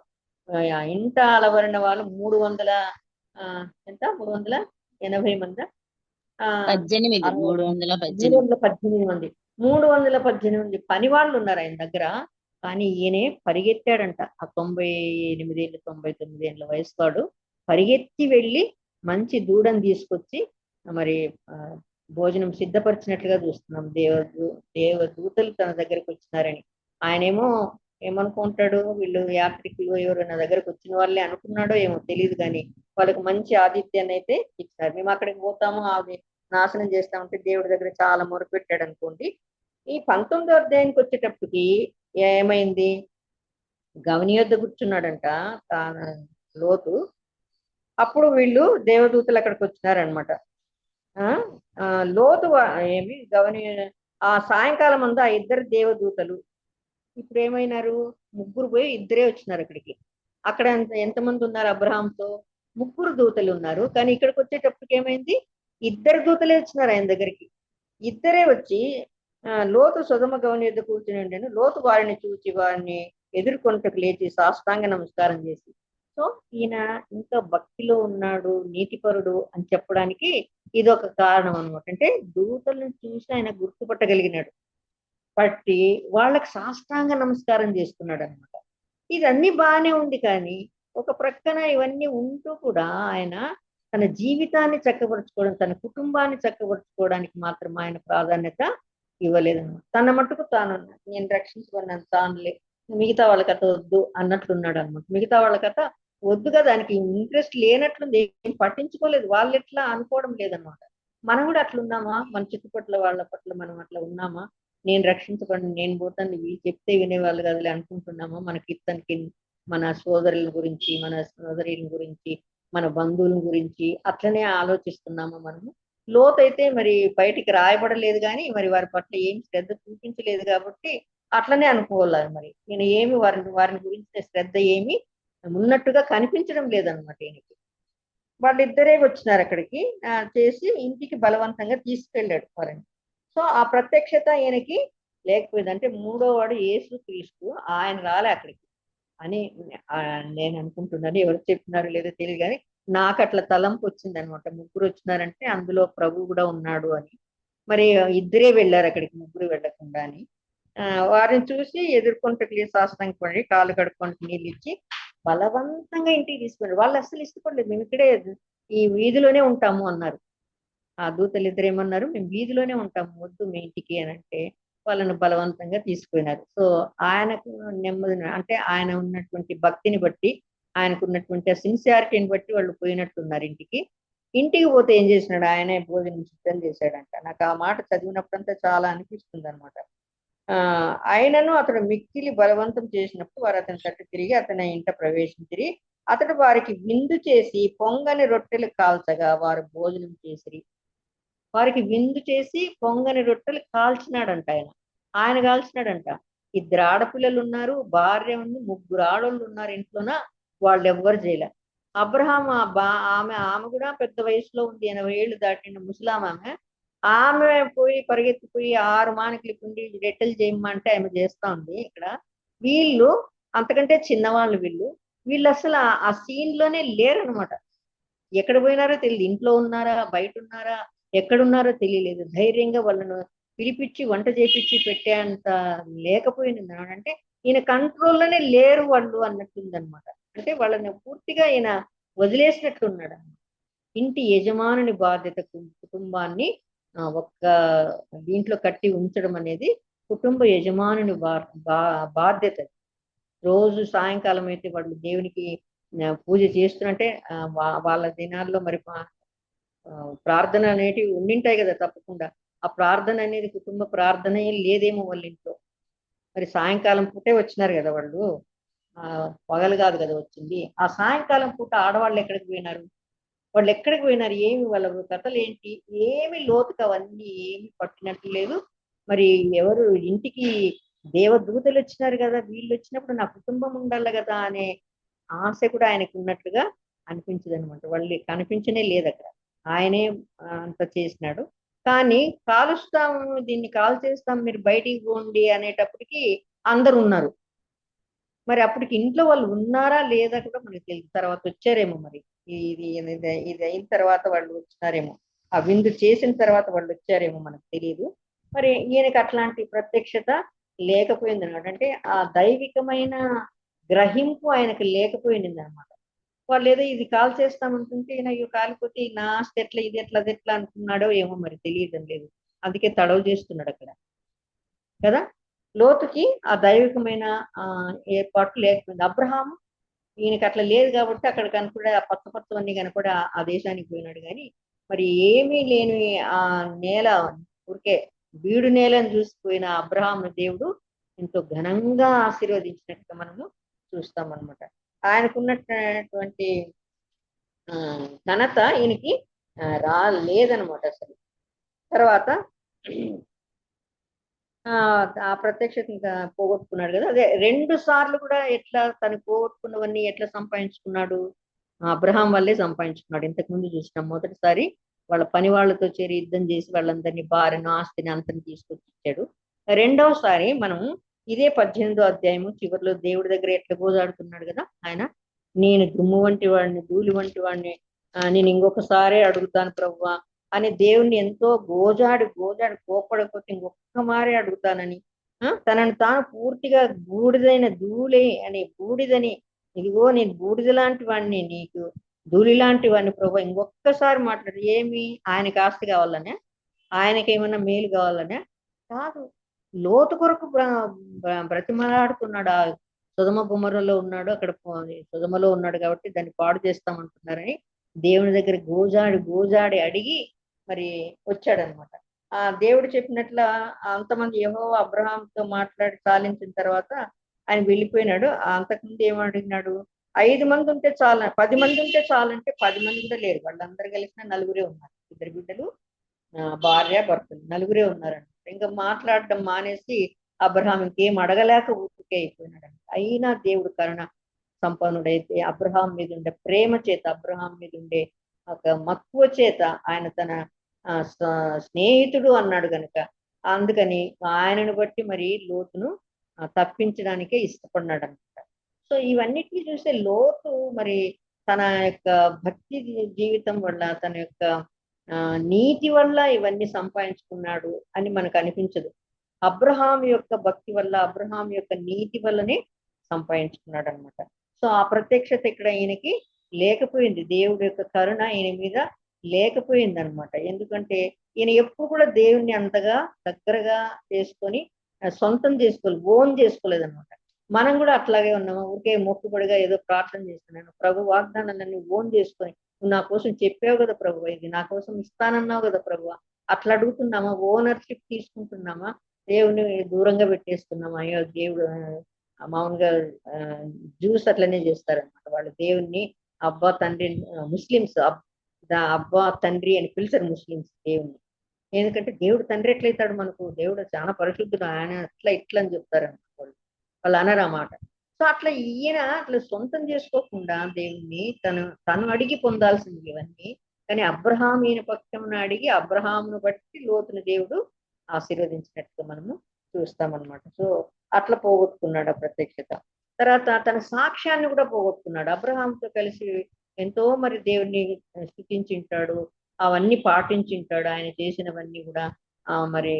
ఇంట అలవరిన వాళ్ళు 380 మంది, 318 పని వాళ్ళు ఉన్నారు ఆయన దగ్గర. కానీ ఈయనే పరిగెత్తాడంట. ఆ 98 ఏళ్ళు 99 ఏళ్ళ వయసు వాడు పరిగెత్తి వెళ్ళి మంచి దూడని తీసుకొచ్చి మరి భోజనం సిద్ధపరిచినట్లుగా చూస్తున్నాం. దేవదూతలు తన దగ్గరకు వచ్చినారని. ఆయనేమో ఏమనుకుంటాడు, వీళ్ళు యాత్రికులు ఎవరు నా దగ్గరకు వచ్చిన వాళ్ళే అనుకున్నాడో ఏమో తెలియదు, కానీ వాళ్ళకి మంచి ఆతిథ్యాన్ని అయితే ఇచ్చినారు. మేము అక్కడికి పోతాము, నాశనం చేస్తా ఉంటే దేవుడి దగ్గర చాలా మొరపెట్టాడు అనుకోండి. ఈ 19వ అధ్యాయానికి వచ్చేటప్పటికి ఏమైంది, గవని యొద్ద కూర్చున్నాడంట లోతు. అప్పుడు వీళ్ళు దేవదూతలు అక్కడికి వచ్చినారనమాట. లోతు ఏమి గవని ఆ సాయంకాలం అందు ఆ ఇద్దరు దేవదూతలు ఇప్పుడు ఏమైనారు, ముగ్గురు పోయి ఇద్దరే వచ్చినారు అక్కడికి. అక్కడ ఎంతమంది ఉన్నారు అబ్రహాంతో? ముగ్గురు దూతలు ఉన్నారు. కానీ ఇక్కడికి వచ్చేటప్పటికి ఏమైంది, ఇద్దరు దూతలే వచ్చినారు ఆయన దగ్గరికి. ఇద్దరే వచ్చి లోతు సొదమ గవని యొద్ద కూర్చుని ఉండేను. లోతు వారిని చూచి వారిని ఎదుర్కొంటకు లేచి సాష్టాంగ నమస్కారం చేసి, సో ఈయన ఇంకా భక్తిలో ఉన్నాడు, నీతిపరుడు అని చెప్పడానికి ఇది ఒక కారణం అనమాట. అంటే దూతలను చూసి ఆయన గుర్తుపట్టగలిగినాడు, పట్టి వాళ్ళకి సాష్టాంగ నమస్కారం చేస్తున్నాడు అనమాట. ఇదన్నీ బాగానే ఉంది. కానీ ఒక ప్రక్కన ఇవన్నీ ఉంటూ కూడా ఆయన తన జీవితాన్ని చక్కబరుచుకోవడం, తన కుటుంబాన్ని చక్కబరుచుకోవడానికి మాత్రం ఆయన ప్రాధాన్యత ఇవ్వలేదన్నమాట. తన మట్టుకు తాను నేను రక్షించుకున్నాను తానులే, మిగతా వాళ్ళ కథ వద్దు అన్నట్లున్నాడు అనమాట. మిగతా వాళ్ళ కథ వద్దుగా దానికి ఇంట్రెస్ట్ లేనట్లుంది, ఏం పట్టించుకోలేదు. వాళ్ళు ఎట్లా అనుకోవడం లేదనమాట. మనం కూడా అట్లున్నామా? మన చుట్టుపట్ల వాళ్ళ పట్ల మనం అట్లా ఉన్నామా? నేను రక్షించబడి నేను పోతాను, వీళ్ళు చెప్తే వినేవాళ్ళు కదలే అనుకుంటున్నామా? మన కీర్తనకి మన సోదరుల గురించి, మన సోదరుల గురించి, మన బంధువుల గురించి అట్లనే ఆలోచిస్తున్నామా మనము? లోతైతే మరి బయటికి రాయబడలేదు కానీ మరి వారి పట్ల ఏం శ్రద్ధ చూపించలేదు కాబట్టి అట్లనే అనుకోవాలి. మరి నేను ఏమి వారిని గురించిన శ్రద్ధ ఏమి ఉన్నట్టుగా కనిపించడం లేదనమాట ఈయనకి. వాళ్ళిద్దరే వచ్చినారు అక్కడికి, చేసి ఇంటికి బలవంతంగా తీసుకెళ్ళాడు వారిని. సో ఆ ప్రత్యక్షత ఈయనకి లేకపోయింది. అంటే మూడో వాడు యేసు క్రీస్తు, ఆయన రాలే అక్కడికి అని నేను అనుకుంటున్నాను. ఎవరు చెప్పినారో లేదో తెలియదు కానీ నాకు అట్లా తలంపు వచ్చింది అనమాట. ముగ్గురు వచ్చినారంటే అందులో ప్రభు కూడా ఉన్నాడు అని. మరి ఇద్దరే వెళ్ళారు అక్కడికి, ముగ్గురు వెళ్ళకుండా అని. వారిని చూసి ఎదుర్కొంటూ సాష్టాంగ పడి కాళ్ళు కడుక్కొని నీళ్ళు ఇచ్చి బలవంతంగా ఇంటికి తీసుకున్నారు. వాళ్ళు అసలు ఇష్టపడలేదు, మేము ఇక్కడే ఈ వీధిలోనే ఉంటాము అన్నారు. ఆ దూతలు ఇద్దరు ఏమన్నారు, మేము వీధిలోనే ఉంటాము, వద్దు మీ ఇంటికి అని అంటే వాళ్ళను బలవంతంగా తీసుకున్నారు. సో ఆయనకు నెమ్మది, అంటే ఆయన ఉన్నటువంటి భక్తిని బట్టి, ఆయనకు ఉన్నటువంటి సిన్సియారిటీని బట్టి వాళ్ళు పోయినట్టున్నారు ఇంటికి. ఇంటికి పోతే ఏం చేసినాడు, ఆయనే భోజనం సిద్ధం చేశాడంట. నాకు ఆ మాట చదివినప్పుడంతా చాలా అనిపిస్తుంది అనమాట. ఆయనను అతడు మిక్కిలి బలవంతం చేసినప్పుడు వారు అతని తట్టు తిరిగి అతని ఇంట ప్రవేశించిరి. అతడు వారికి విందు చేసి పొంగని రొట్టెలు కాల్చగా వారు భోజనం చేసిరి. వారికి విందు చేసి పొంగని రొట్టెలు కాల్చినాడంట ఆయన కాల్చినాడంట. ఇద్దరు ఆడపిల్లలు ఉన్నారు, భార్య ఉంది, ముగ్గురు ఆడోళ్ళు ఉన్నారు ఇంట్లోన, వాళ్ళు ఎవ్వరు చేయలే. అబ్రహాం ఆమె కూడా పెద్ద వయసులో ఉంది, 80 ఏళ్ళు దాటిన ముసలామె. ఆమె పోయి పరిగెత్తిపోయి 6 మానికలు పిండి రొట్టెలు చేయమంటే ఆమె చేస్తా ఉంది. ఇక్కడ వీళ్ళు అంతకంటే చిన్నవాళ్ళు, వీళ్ళు అసలు ఆ సీన్ లోనే లేరనమాట. ఎక్కడ పోయినారో తెలియదు, ఇంట్లో ఉన్నారా బయట ఉన్నారా ఎక్కడున్నారో తెలియలేదు. ధైర్యంగా వాళ్ళను పిలిపించి వంట చేపించి పెట్టేంత లేకపోయింది. అంటే ఈయన కంట్రోల్లోనే లేరు వాళ్ళు అన్నట్టుందనమాట. అంటే వాళ్ళని పూర్తిగా ఈయన వదిలేసినట్లున్నాడు అన్నమాట. ఇంటి యజమానుని బాధ్యత కుటుంబాన్ని ఒక్క దీంట్లో కట్టి ఉంచడం అనేది కుటుంబ యజమానుని బాధ్యత. రోజు సాయంకాలం అయితే వాళ్ళు దేవునికి పూజ చేస్తున్నట్టే వాళ్ళ దినాల్లో మరి ప్రార్థన అనేటివి ఉండింటాయి కదా తప్పకుండా. ఆ ప్రార్థన అనేది కుటుంబ ప్రార్థన లేదేమో వాళ్ళ ఇంట్లో. మరి సాయంకాలం పూటే వచ్చినారు కదా వాళ్ళు, పగలు కాదు కదా వచ్చింది. ఆ సాయంకాలం పూట ఆడవాళ్ళు ఎక్కడికి పోయినారు, వాళ్ళు ఎక్కడికి పోయినారు, ఏమి వాళ్ళ కథలు ఏంటి, ఏమి లోతుగా అవన్నీ ఏమి పట్టినట్టు లేదు. మరి ఎవరు ఇంటికి దేవదూతలు వచ్చినారు కదా, వీళ్ళు వచ్చినప్పుడు నా కుటుంబం ఉండాలి కదా అనే ఆశ కూడా ఆయనకు ఉన్నట్లుగా అనిపించదు అనమాట. వాళ్ళు కనిపించనే లేదు అక్కడ. ఆయనే అంత చేసినాడు. కానీ కాలుస్తాము, దీన్ని కాల్ చేస్తాం, మీరు బయటికి పోండి అనేటప్పటికి అందరు ఉన్నారు. మరి అప్పటికి ఇంట్లో వాళ్ళు ఉన్నారా లేదా కూడా మనకి తెలియదు. తర్వాత వచ్చారేమో, మరి ఇది అయిన తర్వాత వాళ్ళు వచ్చినారేమో, ఆ విందు చేసిన తర్వాత వాళ్ళు వచ్చారేమో మనకు తెలియదు. మరి ఈయనకి అట్లాంటి ప్రత్యక్షత లేకపోయింది అనమాట. అంటే ఆ దైవికమైన గ్రహింపు ఆయనకు లేకపోయింది అనమాట. వాళ్ళు ఏదో ఇది కాల్ చేస్తామంటుంటే ఈయన అయ్యో కాలిపోతే నా ఆస్తి ఎట్లా, ఇది ఎట్లా, అది ఎట్లా అనుకున్నాడో ఏమో మరి తెలియడం లేదు. అందుకే తడవు చేస్తున్నాడు అక్కడ కదా. లోతుకి ఆ దైవికమైన ఏర్పాటు లేకపోయింది. అబ్రహాము ఈయనకి అట్లా లేదు కాబట్టి అక్కడ కనుక ఆ పచ్చవన్నీ కనుక ఆ దేశానికి పోయినాడు. కానీ మరి ఏమీ లేని ఆ నేల, ఊరికే బీడు నేలను చూసిపోయిన అబ్రహామును దేవుడు ఎంతో ఘనంగా ఆశీర్వదించినట్టుగా మనము చూస్తాం అనమాట. ఆయనకున్నటువంటి ఘనత ఈయనకి లేదనమాట అసలు. తర్వాత ఆ ప్రత్యక్షత ఇంకా పోగొట్టుకున్నాడు కదా, అదే 2 సార్లు కూడా ఎట్లా తను పోగొట్టుకున్నవన్నీ ఎట్లా సంపాదించుకున్నాడు? అబ్రహాం వల్లే సంపాదించుకున్నాడు. ఇంతకు ముందు చూసినాం. మొదటిసారి వాళ్ళ పని వాళ్ళతో చేరి యుద్ధం చేసి వాళ్ళందరినీ భార్యను ఆస్తిని అంతని తీసుకొచ్చి ఇచ్చాడు. రెండవసారి మనం ఇదే 18వ అధ్యాయము చివరిలో దేవుడి దగ్గర ఎట్లా గోజాడుతున్నాడు కదా ఆయన, నేను దుమ్ము వంటి వాడిని, ధూళి వంటి వాడిని, నేను ఇంకొకసారి అడుగుతాను ప్రభువా అని దేవుణ్ణి ఎంతో గోజాడి కోపడకపోతే ఇంకొక్క మారే అడుగుతానని, తనను తాను పూర్తిగా బూడిదైన ధూళి అని, బూడిదని, ఇదిగో నేను బూడిద లాంటి వాడిని, నీకు ధూళి లాంటి వాడిని ప్రభు, ఇంకొక్కసారి మాట్లాడు. ఏమి ఆయనకి ఆస్తి కావాలనే, ఆయనకి ఏమన్నా మేలు కావాలనే కాదు, లోతు కొరకు బ్రతిమలాడుతున్నాడు. ఆ సుధమ గుమ్మరలో ఉన్నాడు, అక్కడ సుధమలో ఉన్నాడు కాబట్టి దాన్ని పాడు చేస్తామంటున్నారని దేవుని దగ్గర గోజాడి అడిగి మరి వచ్చాడనమాట. ఆ దేవుడు చెప్పినట్ల అంతమంది యెహోవా అబ్రహాంతో మాట్లాడి సాలించిన తర్వాత ఆయన వెళ్ళిపోయినాడు. అంతకుముందు ఏమడిగినాడు? 5 మంది ఉంటే చాలు, 10 మంది ఉంటే చాలంటే 10 మంది కూడా లేరు. వాళ్ళందరూ కలిసిన 4 ఉన్నారు. 2 బిడ్డలు, భార్య భర్తలు, 4 ఉన్నారంట. ఇంకా మాట్లాడడం మానేసి అబ్రహాం ఇంకేం అడగలేక ఊరికే అయిపోయినాడు. అయినా దేవుడు కరుణ సంపన్నుడైతే అబ్రహాం మీద ఉండే ప్రేమ చేత, అబ్రహాం మీద ఉండే ఒక మక్కువ చేత ఆయన తన స్నేహితుడు అన్నాడు కనుక, అందుకని ఆయనను బట్టి మరి లోతును తప్పించడానికే ఇష్టపడినాడు అనమాట. సో ఇవన్నిటిని చూస్తే లోతు మరి తన యొక్క భక్తి జీవితం వల్ల, తన యొక్క నీతి వల్ల ఇవన్నీ సంపాదించుకున్నాడు అని మనకు అనిపించదు. అబ్రహాం యొక్క భక్తి వల్ల, అబ్రహాం యొక్క నీతి వల్లనే సంపాదించుకున్నాడు అనమాట. సో ఆ ప్రత్యక్షత ఇక్కడ ఈయనకి లేకపోయింది, దేవుడి యొక్క కరుణ ఈయన మీద లేకపోయింది అనమాట. ఎందుకంటే ఈయన ఎప్పుడు కూడా దేవుణ్ణి అంతగా దగ్గరగా చేసుకొని సొంతం ఓన్ చేసుకోలేదన్నమాట. మనం కూడా అట్లాగే ఉన్నాము. ఊరికే మొక్కుబడిగా ఏదో ప్రార్థన చేస్తున్నాను, ప్రభు వాగ్దానాలన్నీ ఓన్ చేసుకొని, నువ్వు నా కోసం చెప్పావు కదా ప్రభు, ఇది నా కోసం ఇస్తానన్నావు కదా ప్రభు, అట్లా అడుగుతున్నామా? ఓనర్షిప్ తీసుకుంటున్నామా? దేవుని దూరంగా పెట్టేస్తున్నామా? అయ్యో దేవుడు మామూలుగా జ్యూస్ అట్లనే చేస్తారనమాట. వాళ్ళు దేవుణ్ణి అబ్బా తండ్రి, ముస్లిమ్స్ అబ్బా తండ్రి అని పిలిచారు ముస్లిమ్స్ దేవుణ్ణి. ఎందుకంటే దేవుడు తండ్రి ఎట్లయితాడు మనకు? దేవుడు చాలా పరిశుద్ధుడు, ఆయన అట్లా ఇట్లా అని చెప్తారనమాట. వాళ్ళు అనరన్నమాట. సో అట్లా ఈయన అట్లా సొంతం చేసుకోకుండా దేవుణ్ణి తను అడిగి పొందాల్సింది ఇవన్నీ. కానీ అబ్రహాం ఈయన పక్షమున అడిగి అబ్రహామును బట్టి లోతుని దేవుడు ఆశీర్వదించినట్టుగా మనము చూస్తామన్నమాట. సో అట్లా పోగొట్టుకున్నాడు ఆ ప్రత్యక్షత. తర్వాత తన సాక్ష్యాన్ని కూడా పోగొట్టుకున్నాడు. అబ్రహాంతో కలిసి ఎంతో మరి దేవుణ్ణి స్తుతించింటాడు, అవన్నీ పాటించింటాడు. ఆయన చేసినవన్నీ కూడా మరి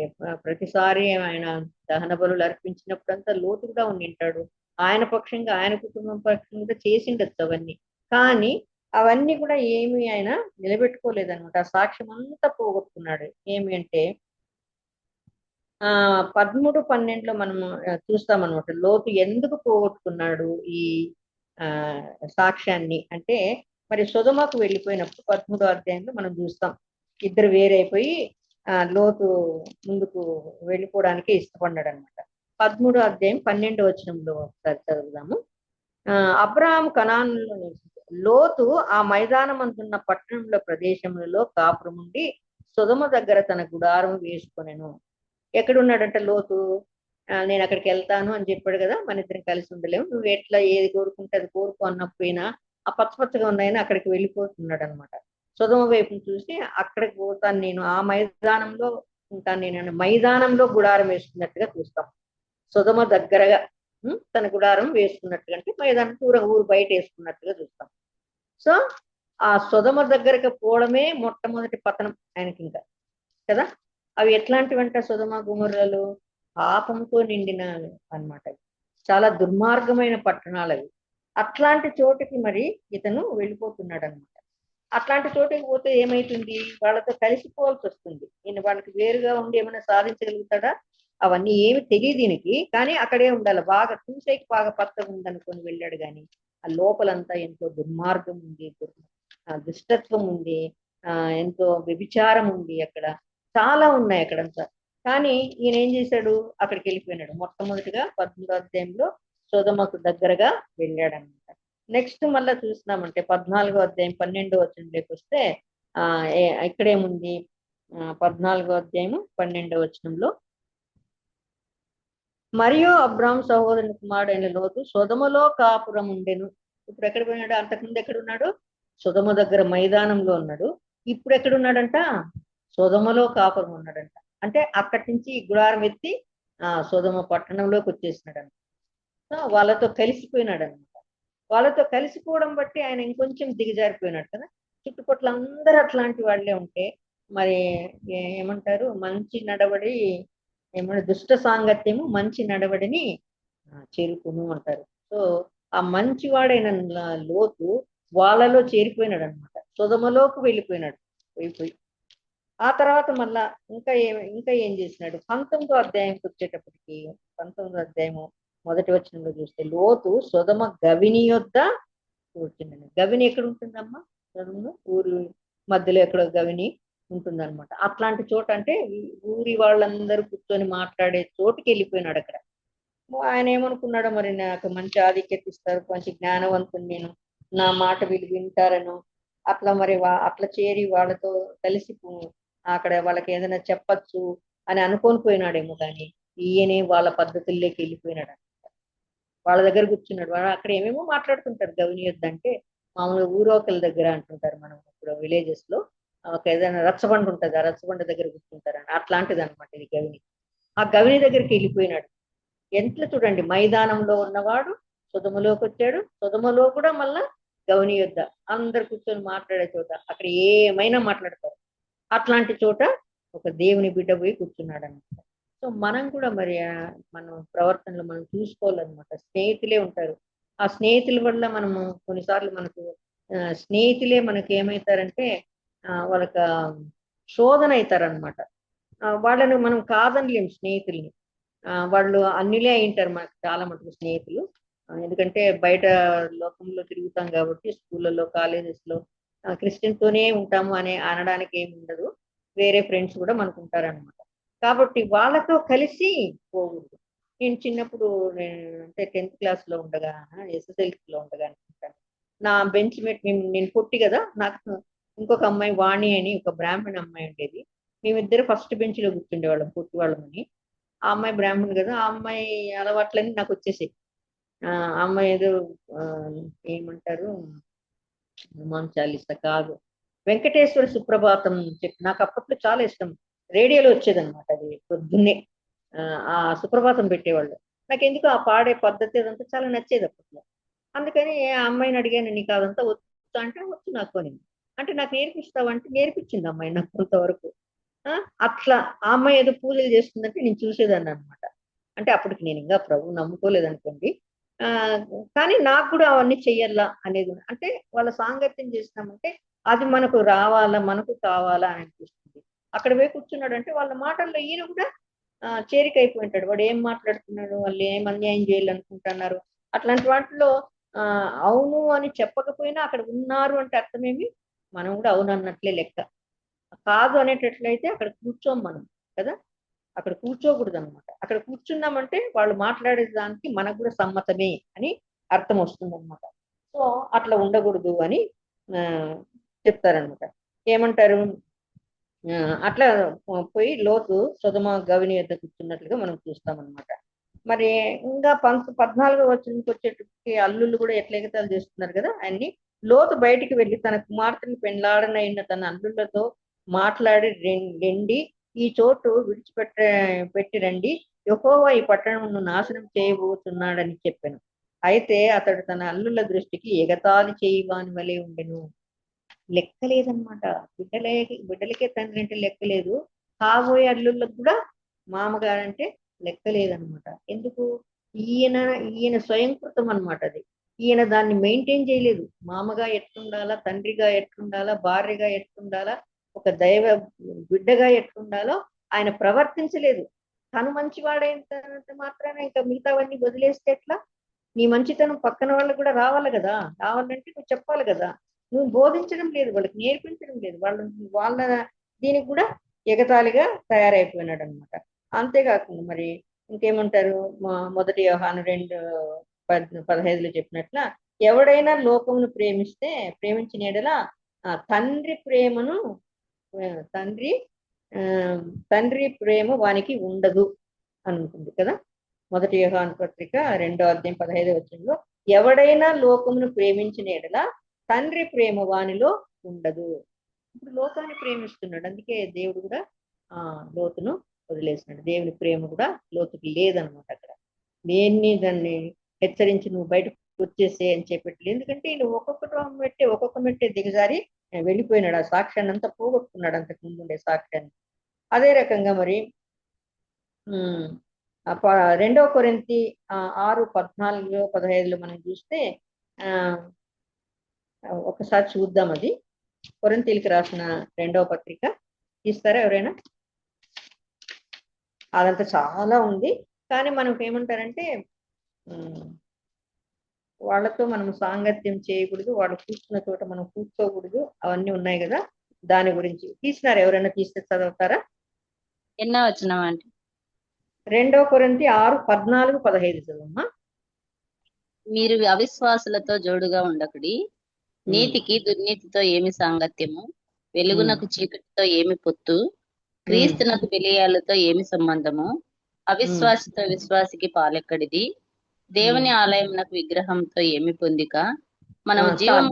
ప్రతిసారి ఆయన దహన బలులు అర్పించినప్పుడంతా లోతు కూడా ఉండింటాడు. ఆయన పక్షంగా, ఆయన కుటుంబం పక్షంగా చేసిండొచ్చు అవన్నీ. కానీ అవన్నీ కూడా ఏమి ఆయన నిలబెట్టుకోలేదన్నమాట. ఆ సాక్ష్యం అంతా పోగొట్టుకున్నాడు. ఏమి అంటే 13:12 మనము చూస్తామన్నమాట. లోతు ఎందుకు పోగొట్టుకున్నాడు ఈ సాక్ష్యాన్ని అంటే, మరి సొదొమకు వెళ్ళిపోయినప్పుడు 13వ అధ్యాయంలో మనం చూస్తాం. ఇద్దరు వేరైపోయి లోతు ముందుకు వెళ్ళిపోవడానికి ఇష్టపడ్డాడు అనమాట. 13వ అధ్యాయం 12వ వచనంలో ఒకసారి చదువుదాము. అబ్రహాము కనానులో లోతు ఆ మైదానమందున్న పట్టణంలో ప్రదేశములలో కాపురముండి సొదొమ దగ్గర తన గుడారం వేసుకొనెను. ఎక్కడున్నాడంట లోతు? నేను అక్కడికి వెళ్తాను అని చెప్పాడు కదా, మన ఇద్దరం కలిసి ఉండలేము, నువ్వు ఎట్లా ఏది కోరుకుంటే అది కోరుకో అన్నపోయినా ఆ పచ్చపచ్చగా ఉన్నాయని అక్కడికి వెళ్ళిపోతున్నాడు అనమాట. సొదొమ వైపును చూసి అక్కడికి పోతాను నేను, ఆ మైదానంలో ఉంటాను నేను, మైదానంలో గుడారం వేసుకున్నట్టుగా చూస్తాం. సొదొమ దగ్గరగా తన గుడారం వేసుకున్నట్టుగా, అంటే మైదానం ఊరు బయట వేసుకున్నట్టుగా చూస్తాం. సో ఆ సొదొమ దగ్గరకు పోవడమే మొట్టమొదటి పతనం ఆయనకి ఇంకా కదా. అవి ఎట్లాంటివంట? సొదొమ గుమర్రాలు పాపంతో నిండిన అన్నమాట. చాలా దుర్మార్గమైన పట్టణాలు అవి. అట్లాంటి చోటుకి మరి ఇతను వెళ్ళిపోతున్నాడు అనమాట. అట్లాంటి చోటుకి పోతే ఏమైతుంది? వాళ్ళతో కలిసిపోవాల్సి వస్తుంది. ఈయన వాళ్ళకి వేరుగా ఉండి ఏమైనా సాధించగలుగుతాడా? అవన్నీ ఏమి తెలియదు దీనికి. కానీ అక్కడే ఉండాలి, బాగా చూసేకి బాగా పచ్చగా ఉందనుకొని వెళ్ళాడు. కానీ ఆ లోపలంతా ఎంతో దుర్మార్గం ఉంది, దుష్టత్వం ఉంది. ఎంతో వ్యభిచారం ఉంది అక్కడ, చాలా ఉన్నాయి అక్కడంతా. కానీ ఈయన ఏం చేశాడు, అక్కడికి వెళ్ళిపోయినాడు. మొట్టమొదటిగా 18వ అధ్యాయంలో సొదొమకు దగ్గరగా వెళ్ళాడనమాట. నెక్స్ట్ మళ్ళా చూసినామంటే 14వ అధ్యాయం 12వ వచనంలోకి వస్తే ఇక్కడేముంది, 14వ అధ్యాయము 12వ వచనంలో, మరియు అబ్రాహాము సహోదరుని కుమారుడైన లోతు సొదొమలో కాపురం ఉండెను. ఇప్పుడు ఎక్కడ పోయినాడు? అంతకుముందు ఎక్కడ ఉన్నాడు? సొదొమ దగ్గర మైదానంలో ఉన్నాడు. ఇప్పుడు ఎక్కడున్నాడంట? సొదొమలో కాపురం ఉన్నాడంట. అంటే అక్కడి నుంచి గుడారం ఎత్తి సొదొమ పట్టణంలోకి వచ్చేసినాడు. వాళ్ళతో కలిసిపోయినాడు అనమాట. వాళ్ళతో కలిసిపోవడం బట్టి ఆయన ఇంకొంచెం దిగజారిపోయినాడు కదా. చుట్టుపక్కల అందరూ అట్లాంటి వాళ్ళే ఉంటే మరి ఏమంటారు, మంచి నడవడి దుష్ట సాంగత్యము మంచి నడవడిని చేరుకును అంటారు. సో ఆ మంచివాడైన లోతు వాళ్ళలో చేరిపోయినాడు అనమాట. సొదొమలోకి వెళ్ళిపోయినాడు. వెళ్ళిపోయి ఆ తర్వాత మళ్ళా ఇంకా ఏం చేసినాడు? 19వ అధ్యాయంకి వచ్చేటప్పటికి 19వ అధ్యాయము 1వ వచనంలో చూస్తే, లోతు సొదొమ గవిని యొద్ద కూర్చుండెను. గవిని ఎక్కడ ఉంటుందమ్మా? సొదొమ ఊరి మధ్యలో ఎక్కడో గవిని ఉంటుందన్నమాట. అట్లాంటి చోట అంటే ఊరి వాళ్ళందరూ కూర్చొని మాట్లాడే చోటుకి వెళ్ళిపోయినాడు. అక్కడ ఆయన ఏమనుకున్నాడో మరి, నాకు మంచి ఆధిక్యత ఇస్తారు, మంచి జ్ఞానవంతుని, నేను నా మాట వీళ్ళు వింటారను అట్లా మరి అట్లా చేరి వాళ్ళతో కలిసి అక్కడ వాళ్ళకి ఏదైనా చెప్పచ్చు అని అనుకొని పోయినాడేమో. కానీ ఈయనే వాళ్ళ పద్ధతుల్లోకి వెళ్ళిపోయినాడు అనమాట. వాళ్ళ దగ్గర కూర్చున్నాడు. వాళ్ళు అక్కడ ఏమేమో మాట్లాడుతుంటారు. గవిని యొద్ద అంటే మామూలుగా ఊరోకల దగ్గర అంటుంటారు. మనం ఇప్పుడు విలేజెస్ లో ఒక ఏదైనా రచ్చబండ ఉంటుంది, ఆ రచ్చబండ దగ్గర కూర్చుంటారని, అట్లాంటిది అనమాట ఇది గవిని. ఆ గవిని దగ్గరికి వెళ్ళిపోయినాడు. ఎంత చూడండి, మైదానంలో ఉన్నవాడు సొదొమలోకి వచ్చాడు. సొదొమలో కూడా మళ్ళా గవిని యొద్ద అందరు కూర్చొని మాట్లాడే చోట, అక్కడ ఏమైనా మాట్లాడతారు. అట్లాంటి చోట ఒక దేవుని బిడ్డ పోయి కూర్చున్నాడు అనమాట. సో మనం కూడా మరి మనం ప్రవర్తనలో మనం చూసుకోవాలన్నమాట. స్నేహితులే ఉంటారు. ఆ స్నేహితుల వల్ల మనము కొన్నిసార్లు మనకు స్నేహితులే మనకి ఏమవుతారంటే వాళ్ళకి శోధన అవుతారనమాట. వాళ్ళని మనం కాదనలేము స్నేహితుల్ని. వాళ్ళు అన్నిలే అయింటారు మనకు చాలా మటుకు స్నేహితులు. ఎందుకంటే బయట లోకంలో తిరుగుతాం కాబట్టి, స్కూళ్ళలో కాలేజెస్లో క్రిస్టియన్ తోనే ఉంటాము అనడానికి ఏమి ఉండదు. వేరే ఫ్రెండ్స్ కూడా మనకు ఉంటారనమాట. కాబట్టి వాళ్ళతో కలిసి పోకూడదు. నేను చిన్నప్పుడు అంటే 10th క్లాస్లో ఉండగా, SSLCలో ఉండగా అనుకుంటాను, నా బెంచ్ మేట్, నేను పొట్టి కదా, నాకు ఇంకొక అమ్మాయి వాణి అని ఒక బ్రాహ్మణ అమ్మాయి ఉండేది. మేమిద్దరు ఫస్ట్ బెంచ్లో కూర్చుండేవాళ్ళం, పొట్టి వాళ్ళమని. ఆ అమ్మాయి బ్రాహ్మణ్ కదా, ఆ అమ్మాయి అలవాట్లన్నీ నాకు వచ్చేసాయి. ఆ అమ్మాయి ఏదో ఏమంటారు, హనుమాన్ చాలీసా కాదు, వెంకటేశ్వర సుప్రభాతం చెప్పి నాకు అప్పట్లో చాలా ఇష్టం. రేడియోలో వచ్చేదన్నమాట అది పొద్దున్నే. ఆ సుప్రభాతం పెట్టేవాళ్ళు. నాకు ఎందుకు ఆ పాడే పద్ధతి అదంతా చాలా నచ్చేది అప్పట్లో. అందుకని ఆ అమ్మాయిని అడిగాను, నీకు అదంతా వచ్చు అంటే వచ్చు నాకు అని. అంటే నాకు నేర్పిస్తావంటే నేర్పించింది అమ్మాయి నాకు కొంతవరకు. అట్లా ఆ అమ్మాయి ఏదో పూజలు చేస్తుందంటే నేను చూసేదాన్ని అనమాట. అంటే అప్పటికి నేను ఇంకా ప్రభు నమ్ముకోలేదు అనుకోండి. కానీ నాకు కూడా అవన్నీ చెయ్యాలా అనేది, అంటే వాళ్ళ సాంగత్యం చేసినామంటే అది మనకు రావాలా, మనకు కావాలా అని అనిపిస్తుంది. అక్కడ పోయి కూర్చున్నాడు అంటే వాళ్ళ మాటల్లో ఈయన కూడా చేరిక అయిపోయింటాడు. వాడు ఏం మాట్లాడుతున్నాడు, వాళ్ళు ఏం అన్యాయం చేయాలనుకుంటున్నారు, అట్లాంటి వాటిలో అవును అని చెప్పకపోయినా అక్కడ ఉన్నారు అంటే అర్థమేమి, మనం కూడా అవును అన్నట్లే లెక్క. కాదు అనేటట్లయితే అక్కడ కూర్చోం మనం కదా, అక్కడ కూర్చోకూడదు అనమాట. అక్కడ కూర్చున్నామంటే వాళ్ళు మాట్లాడే దానికి మనకు కూడా సమ్మతమే అని అర్థం వస్తుంది అనమాట. సో అట్లా ఉండకూడదు అని చెప్తారనమాట. ఏమంటారు, అట్లా పోయి లోతు సొదొమ గవిని యొద్ద కూర్చున్నట్లుగా మనం చూస్తామన్నమాట. మరి ఇంకా 14వ వచనంకి వచ్చేటప్పటికి అల్లుళ్ళు కూడా ఎట్లా ఎగతాలు చేస్తున్నారు కదా ఆయన్ని. లోతు బయటికి వెళ్ళి తన కుమార్తెను పెండ్లాడనైన తన అల్లుళ్ళతో మాట్లాడి రెండి ఈ చోటు పెట్టి రండి, యెహోవా ఈ పట్టణమును నాశనం చేయబోతున్నాడని చెప్పాను. అయితే అతడు తన అల్లుళ్ళ దృష్టికి ఎగతాళి చేయవాని వలె ఉండెను. లెక్కలేదన్నమాట. బిడ్డలకే తండ్రి అంటే లెక్కలేదు, కాబోయే అల్లుళ్ళకు కూడా మామగారంటే లెక్కలేదన్నమాట. ఎందుకు? ఈయన స్వయంకృతం అనమాట అది. ఈయన దాన్ని మెయింటైన్ చేయలేదు. మామగా ఎట్లుండాలా, తండ్రిగా ఎట్లుండాలా, భార్యగా ఎట్లుండాలా, ఒక దైవ బిడ్డగా ఎట్లుండాలో ఆయన ప్రవర్తించలేదు. తను మంచివాడైనంత మాత్రాన ఇంకా మిగతావన్నీ వదిలేస్తే ఎట్లా? నీ మంచితనం పక్కన వాళ్ళకు కూడా రావాలి కదా. రావాలంటే నువ్వు చెప్పాలి కదా. నువ్వు బోధించడం లేదు, వాళ్ళకి నేర్పించడం లేదు, వాళ్ళ దీనికి కూడా ఎగతాళిగా తయారైపోయినాడు అనమాట. అంతేకాకుండా మరి ఇంకేమంటారు, మొదటి యోహాను 2:15 చెప్పినట్ల ఎవడైనా లోకమును ప్రేమించిన యెడల తండ్రి ప్రేమను తండ్రి ప్రేమ వానికి ఉండదు అని ఉంటుంది కదా. మొదటి యోహాను పత్రిక 2:15 ఎవడైనా లోకమును ప్రేమించిన యెడల తండ్రి ప్రేమ వానిలో ఉండదు. ఇప్పుడు లోకాన్ని ప్రేమిస్తున్నాడు, అందుకే దేవుడు కూడా లోతును వదిలేసినాడు. దేవుని ప్రేమ కూడా లోతుకి లేదనమాట. అక్కడ దాన్ని హెచ్చరించి నువ్వు బయటకు వచ్చేసే అని చెప్పట్లేదు. ఎందుకంటే ఈయన ఒక్కొక్క మెట్టే దిగజారి వెళ్ళిపోయినాడు. ఆ సాక్ష్యాన్ని అంతా పోగొట్టుకున్నాడు, అంతకు ముందు ఉండే సాక్ష్యాన్ని. అదే రకంగా మరి 2 కొరింథీ 6:14-15 మనం చూస్తే ఒకసారి చూద్దాం. అది కొరింథీయులకు రాసిన 2వ పత్రిక తీస్తారా ఎవరైనా? అదంతా చాలా ఉంది, కానీ మనకు ఏమంటారంటే వాళ్ళతో మనం సాంగత్యం చేయకూడదు, వాళ్ళు కూర్చున్న చోట మనం కూర్చోకూడదు, అవన్నీ ఉన్నాయి కదా. దాని గురించి తీసినారు, ఎవరైనా తీస్తే చదువుతారా? ఎన్నో వచ్చినాం అంటే 2 కొరింథీ 6:14-15 చదవమ్మా. మీరు అవిశ్వాసులతో జోడుగా ఉండకుడి, నీతికి దుర్నీతితో ఏమి సాంగత్యము, వెలుగునకు చీకటితో ఏమి పొత్తు, క్రీస్తునకు బెలియాలతో ఏమి సంబంధము, అవిశ్వాసితో విశ్వాసికి పాలెక్కడిది, దేవుని ఆలయమునకు విగ్రహంతో ఏమి పొందిక, మనము జీవం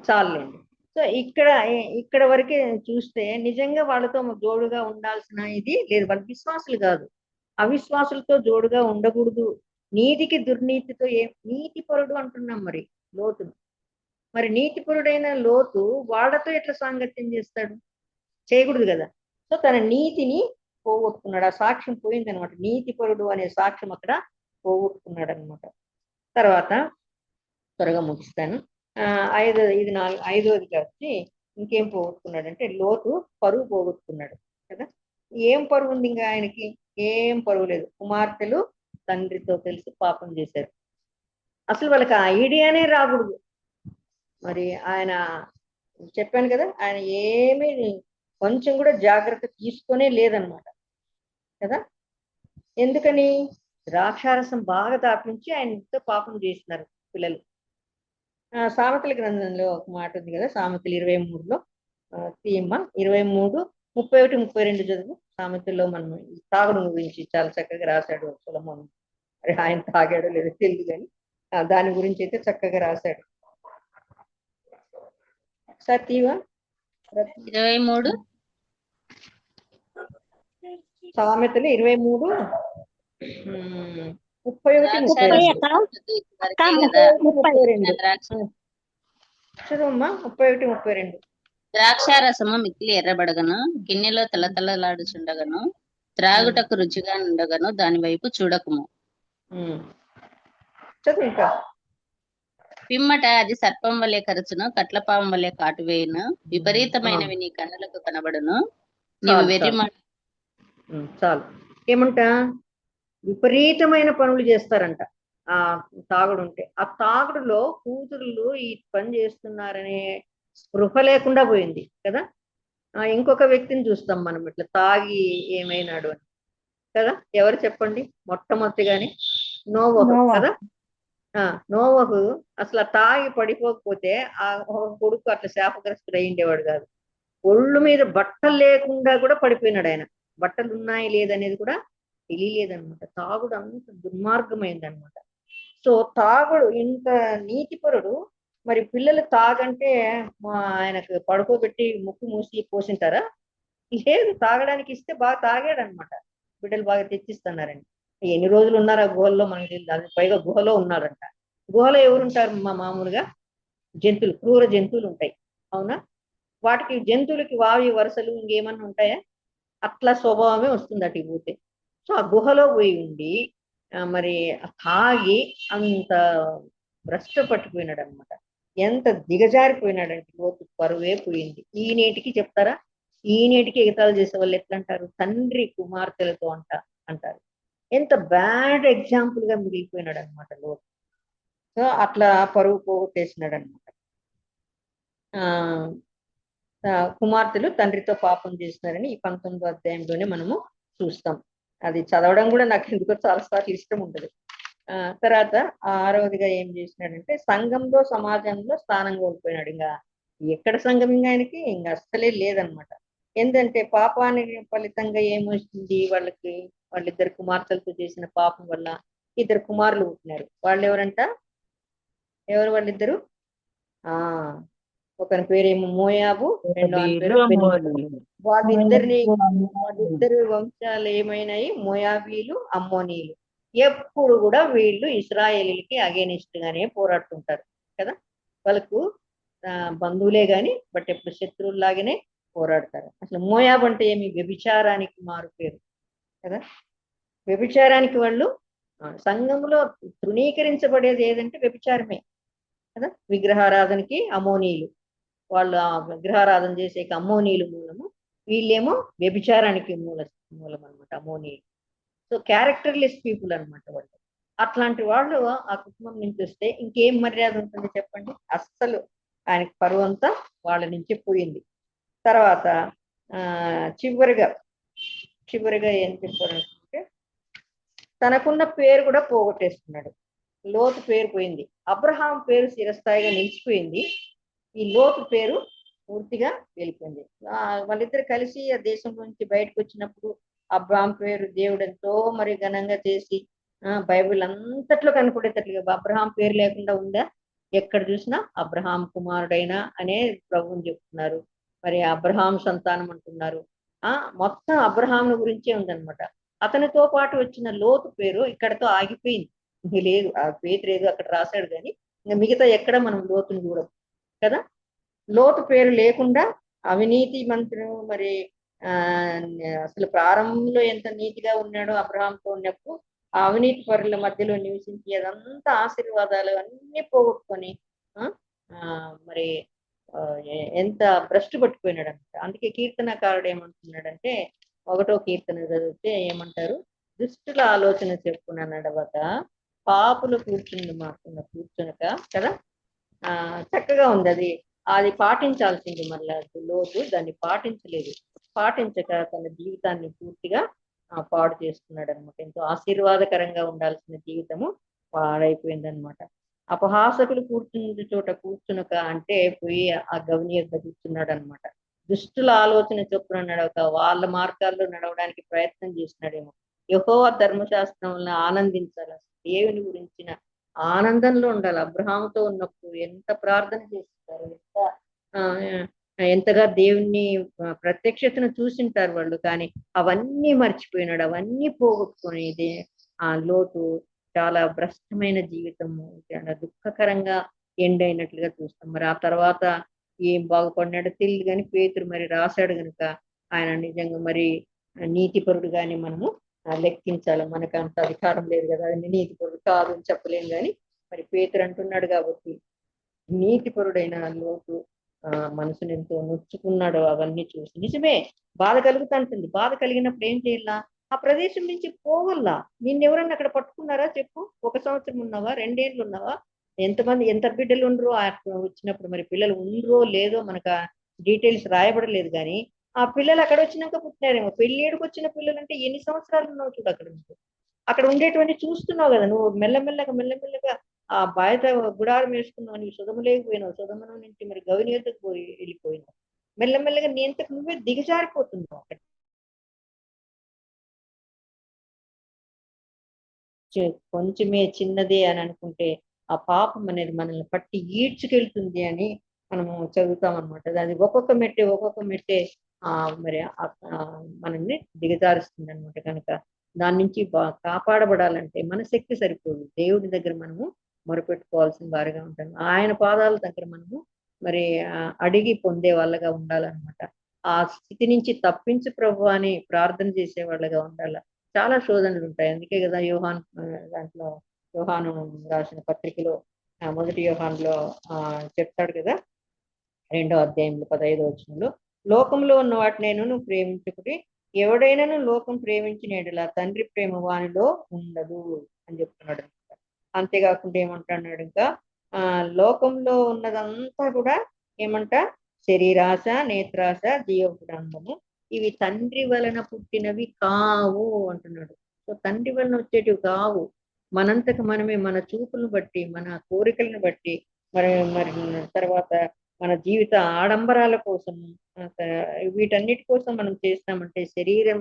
చాలండి. సో ఇక్కడ వరకే చూస్తే నిజంగా వాళ్ళతో జోడుగా ఉండాల్సిన ఇది లేదు. వాళ్ళు విశ్వాసులు కాదు, అవిశ్వాసులతో జోడుగా ఉండకూడదు. నీతికి దుర్నీతితో నీతిపరుడు అంటున్నాం మరి లోతును. మరి నీతిపరుడైన లోతు వాళ్ళతో ఎట్లా సాంగత్యం చేస్తాడు? చేయకూడదు కదా. సో తన నీతిని పోగొట్టుకున్నాడు, ఆ సాక్ష్యం పోయింది అనమాట. నీతిపరుడు అనే సాక్ష్యం అక్కడ పోగొట్టుకున్నాడు అనమాట. తర్వాత త్వరగా ముగిస్తాను. ఐదవదిగా వచ్చి ఇంకేం పోగొట్టుకున్నాడంటే లోతు పరువు పోగొట్టుకున్నాడు కదా. ఏం పరువు ఉంది ఇంకా ఆయనకి? ఏం పరువు లేదు. కుమార్తెలు తండ్రితో కలిసి పాపం చేశారు. అసలు వాళ్ళకి ఆ ఐడియానే రాకూడదు. మరి ఆయన చెప్పాను కదా, ఆయన ఏమీ కొంచెం కూడా జాగ్రత్త తీసుకొనే లేదనమాట కదా. ఎందుకని? ద్రాక్షారసం బాగా తాపించి ఆయనతో పాపం చేసినారు పిల్లలు. సామెతల గ్రంథంలో ఒక మాట ఉంది కదా, సామెతలు 23లో తీయమ్మ 23:31-32 చదువు. సామెతల్లో మనం తాగుడు గురించి చాలా చక్కగా రాశాడు సొలొమోను. మరి ఆయన తాగాడో లేదో తెలియదు, కానీ దాని గురించి అయితే చక్కగా రాశాడు. ఒకసారి తీవా 23 సామెతలు 23:31-32 చదువమ్మా. 31-32 ద్రాక్షారసము మిక్కిలి ఎర్రబడగను, గిన్నెలో తలతలలాడుచుండగను, త్రాగుటకు రుచిగా ఉండగను, దాని వైపు చూడకుము. చదువు ఇంకా. పిమ్మట అది సర్పం వలె కరచును, కట్లపాము వలె కాటువేయును, విపరీతమైనవి నీ కన్నులకు కనబడును, నీవు వెర్రిమాట. చాలు. ఏమంట? విపరీతమైన పనులు చేస్తారంట ఆ తాగుడు ఉంటే. ఆ తాగుడులో కూతురులు ఈ పని చేస్తున్నారనే స్పృహ లేకుండా పోయింది కదా. ఇంకొక వ్యక్తిని చూస్తాం మనం ఇట్లా తాగి ఏమైనాడు అని కదా. ఎవరు చెప్పండి? మొట్టమొదటిగానే నోవహు కదా. నోవహు అసలు తాగి పడిపోకపోతే ఆ కొడుకు అట్లా శాపగ్రస్తుడు అయ్యిండేవాడు కాదు. ఒళ్ళు మీద బట్టలు లేకుండా కూడా పడిపోయినాడు ఆయన. బట్టలు ఉన్నాయి లేదనేది కూడా తెలియలేదనమాట. తాగుడు అంత దుర్మార్గమైందనమాట. సో తాగుడు ఇంత నీతిపరుడు. మరి పిల్లలు తాగంటే ఆయనకు పడుకోబెట్టి ముక్కు మూసి పోసింటారా? లేదు, తాగడానికి ఇస్తే బాగా తాగాడనమాట. బిడ్డలు బాగా తెచ్చిస్తున్నారండి. ఎన్ని రోజులు ఉన్నారు ఆ గుహల్లో మనకి తెలియదు. అది పైగా గుహలో ఉన్నారంట. గుహలో ఎవరుంటారు? మామూలుగా జంతువులు, క్రూర జంతువులు ఉంటాయి, అవునా? వాటికి జంతువులకి వావి వరుసలు ఇంకేమన్నా ఉంటాయా? అట్లా స్వభావమే వస్తుంది అటు పోతే. సో ఆ గుహలో పోయి ఉండి మరి తాగి అంత భ్రష్ట పట్టిపోయినాడు అనమాట. ఎంత దిగజారిపోయినాడంటే లోతు పరువే పోయింది. ఈ నేటికి చెప్తారా? ఈ నేటికి ఎగతాలు చేసే వాళ్ళు ఎట్లా అంటారు? తండ్రి కుమార్తెలతో అంటారు. ఎంత బ్యాడ్ ఎగ్జాంపుల్ గా మిగిలిపోయినాడు అనమాట లోతు. సో అట్లా పరువు పోగొట్టేసినాడు అనమాట. ఆ కుమార్తెలు తండ్రితో పాపం చేస్తున్నారని ఈ 19వ అధ్యాయంలోనే మనము చూస్తాం. అది చదవడం కూడా నాకు ఎందుకో చాలాసార్లు ఇష్టం ఉంటుంది. తర్వాత 6వదిగా ఏం చేసినాడంటే సంఘంలో సమాజంలో స్థానం కోల్పోయినాడు. ఇంకా ఎక్కడ సంఘం ఇంకా ఆయనకి ఇంకా అస్సలే లేదనమాట. ఏంటంటే పాపానికి ఫలితంగా ఏమొచ్చింది వాళ్ళకి, వాళ్ళిద్దరు కుమార్తెలతో చేసిన పాపం వల్ల 2 కుమారులు పుట్టినారు. వాళ్ళు ఎవరంట? ఎవరు వాళ్ళిద్దరు? ఆ ఒకరి పేరేమో మోయాబు, రెండో పేరు బెన్యామీను. వాళ్ళిద్దరు వంశాలు ఏమైనాయి? మోయాబీలు, అమ్మోనీలు. ఎప్పుడు కూడా వీళ్ళు ఇశ్రాయేలీలకి అగేనిస్ట్ గానే పోరాడుతుంటారు కదా. వాళ్ళకు బంధువులే గాని బట్ ఎప్పుడు శత్రువుల్లాగానే పోరాడతారు. అసలు మోయాబు అంటే ఏమి? వ్యభిచారానికి మారు పేరు కదా. వ్యభిచారానికి వాళ్ళు సంఘంలో తృణీకరించబడేది ఏదంటే వ్యభిచారమే కదా. విగ్రహారాధనకి అమోనీయులు, వాళ్ళు ఆ విగ్రహారాధన చేసే అమ్మోనీయులు మూలము, వీళ్ళేమో వ్యభిచారానికి మూలం అనమాట అమ్మోనీయులు. సో క్యారెక్టర్లెస్ పీపుల్ అనమాట వాళ్ళు. అట్లాంటి వాళ్ళు ఆ కుటుంబం నుంచి వస్తే ఇంకేం మర్యాద ఉంటుంది చెప్పండి? అస్సలు ఆయనకి పరువు అంతా వాళ్ళ నుంచి పోయింది. తర్వాత చివరిగా ఏం చెప్పారంటే తనకున్న పేరు కూడా పోగొట్టేస్తున్నాడు. లోతు పేరు పోయింది. అబ్రహాం పేరు చిరస్థాయిగా నిలిచిపోయింది. ఈ లోతు పేరు పూర్తిగా వెళ్ళిపోయింది. వాళ్ళిద్దరు కలిసి ఆ దేశం నుంచి బయటకు వచ్చినప్పుడు అబ్రహాం పేరు దేవుడు ఎంతో మరి ఘనంగా చేసి బైబిల్ అంతట్లో కనపడేటట్లుగా అబ్రహాం పేరు లేకుండా ఉందా? ఎక్కడ చూసినా అబ్రహాం కుమారుడైనా అనే ప్రభువుని చెప్తున్నారు. మరి అబ్రహాం సంతానం అంటున్నారు. మొత్తం అబ్రహాం గురించే ఉందన్నమాట. అతనితో పాటు వచ్చిన లోతు పేరు ఇక్కడతో ఆగిపోయింది. లేదు, ఆ పేరు లేదు అక్కడ రాశాడు కానీ ఇంకా మిగతా ఎక్కడ మనం లోతుని చూడం కదా. లోతు పేరు లేకుండా అవినీతి మంత్రులు మరి అసలు ప్రారంభంలో ఎంత నీతిగా ఉన్నాడో అబ్రహాంతో ఉన్నప్పుడు ఆ అవినీతి పరుల మధ్యలో నివసించి అదంతా ఆశీర్వాదాలు అన్ని పోగొట్టుకొని మరి ఎంత భ్రష్టు పట్టిపోయినాడు అనమాట. అందుకే కీర్తనకారుడు ఏమంటున్నాడంటే 1వ కీర్తన చదివితే ఏమంటారు? దుష్టుల ఆలోచన చెప్పున నడవక పాపులు కూర్చునక కదా. చక్కగా ఉంది. అది పాటించాల్సింది. మళ్ళీ లోతు దాన్ని పాటించలేదు. పాటించక తన జీవితాన్ని పూర్తిగా పాడు చేసుకున్నాడు అనమాట. ఎంతో ఆశీర్వాదకరంగా ఉండాల్సిన జీవితము పాడైపోయిందనమాట. అపహాసకులు కూర్చున్న చోట కూర్చునక అంటే పోయి ఆ గవని యొక్క కూర్చున్నాడు అనమాట. దుష్టుల ఆలోచన చొప్పున నడవక వాళ్ళ మార్గాల్లో నడవడానికి ప్రయత్నం చేసినాడేమో. యెహోవా ధర్మశాస్త్రంలో ఆనందించాలి. దేవుని గురించిన ఆనందంలో ఉండాలి. అబ్రహాముతో ఉన్నప్పుడు ఎంత ప్రార్థన చేస్తారు, ఎంతగా దేవుణ్ణి ప్రత్యక్షతను చూసింటారు వాళ్ళు. కానీ అవన్నీ మర్చిపోయినాడు, అవన్నీ పోగొట్టుకొని ఆ లోతు చాలా భ్రష్టమైన జీవితము, చాలా దుఃఖకరంగా ఎండ్ అయినట్లుగా చూస్తాం. మరి ఆ తర్వాత ఏం బాగుపడినాడో తెలియదు కానీ పేతురు మరి రాశాడు కనుక ఆయన నిజంగా మరి నీతిపరుడు గాని మనము లెక్కించాలి. మనకు అంత అధికారం లేదు కదా, నీతిపరుడు కాదు అని చెప్పలేము. కానీ మరి పేతురు అంటున్నాడు కాబట్టి నీతిపరుడైన లోతు మనసుని ఎంతో నొచ్చుకున్నాడు. అవన్నీ చూసి నిజమే బాధ కలుగుతుంటుంది. బాధ కలిగినప్పుడు ఏం చేయాల? ఆ ప్రదేశం నుంచి పోవల్లా. నిన్నెవరన్నా అక్కడ పట్టుకున్నారా చెప్పు? 1 సంవత్సరం ఉన్నావా? 2 ఏళ్ళు ఉన్నావా? ఎంత బిడ్డలు ఉండరో వచ్చినప్పుడు, మరి పిల్లలు ఉండరో లేదో మనకు డీటెయిల్స్ రాయబడలేదు. కానీ ఆ పిల్లలు అక్కడ వచ్చినాక పుట్టినారేమో. పెళ్ళేడుకు వచ్చిన పిల్లలు అంటే ఎన్ని సంవత్సరాలు ఉన్నావు చూడు అక్కడ. అక్కడ ఉండేటువంటి చూస్తున్నావు కదా నువ్వు. మెల్లమెల్లగా ఆ బాధ్యత గుడారం వేసుకున్నావు, నీవు సుధము లేకపోయినావు. సుధమును నుంచి మరి గవిని ఎదుకు వెళ్ళిపోయినావు. మెల్లమెల్లగా నీ ఎంతకు నువ్వే దిగజారిపోతున్నావు. అక్కడ కొంచెమే చిన్నదే అని అనుకుంటే ఆ పాపం అనేది మనల్ని పట్టి ఈడ్చుకెళ్తుంది అని మనము చదువుతాం అనమాట. అది ఒక్కొక్క మెట్టే మరి మనల్ని దిగజారుస్తుంది అనమాట. కనుక దాని నుంచి కాపాడబడాలంటే మన శక్తి సరిపోదు. దేవుడి దగ్గర మనము మొరపెట్టుకోవాల్సిన వారిగా ఉంటాం. ఆయన పాదాల దగ్గర మనము మరి అడిగి పొందే వాళ్ళగా ఉండాలన్నమాట. ఆ స్థితి నుంచి తప్పించు ప్రభు అని ప్రార్థన చేసే వాళ్ళగా ఉండాలి. చాలా శోధనలు ఉంటాయి. అందుకే కదా యోహాను రాసిన పత్రికలో 1 యోహానులో చెప్తాడు కదా, 2వ అధ్యాయంలో 15వ వచనంలో, లోకంలో ఉన్న వాటిని నువ్వు ప్రేమించుకుని ఎవడైనాను లోకం ప్రేమించిన ఎడల తండ్రి ప్రేమ వానిలో ఉండదు అని చెప్తున్నాడు. అంతేకాకుండా ఏమంటున్నాడు ఇంకా, లోకంలో ఉన్నదంతా కూడా ఏమంట? శరీరాశ, నేత్రాశ, జీవగ్రంథము ఇవి తండ్రి వలన పుట్టినవి కావు అంటున్నాడు. సో తండ్రి వలన వచ్చేటివి కావు. మనంతకు మనమే మన చూపులను బట్టి, మన కోరికలను బట్టి, మరి మరి తర్వాత మన జీవిత ఆడంబరాల కోసం, వీటన్నిటి కోసం మనం చేస్తామంటే శరీరం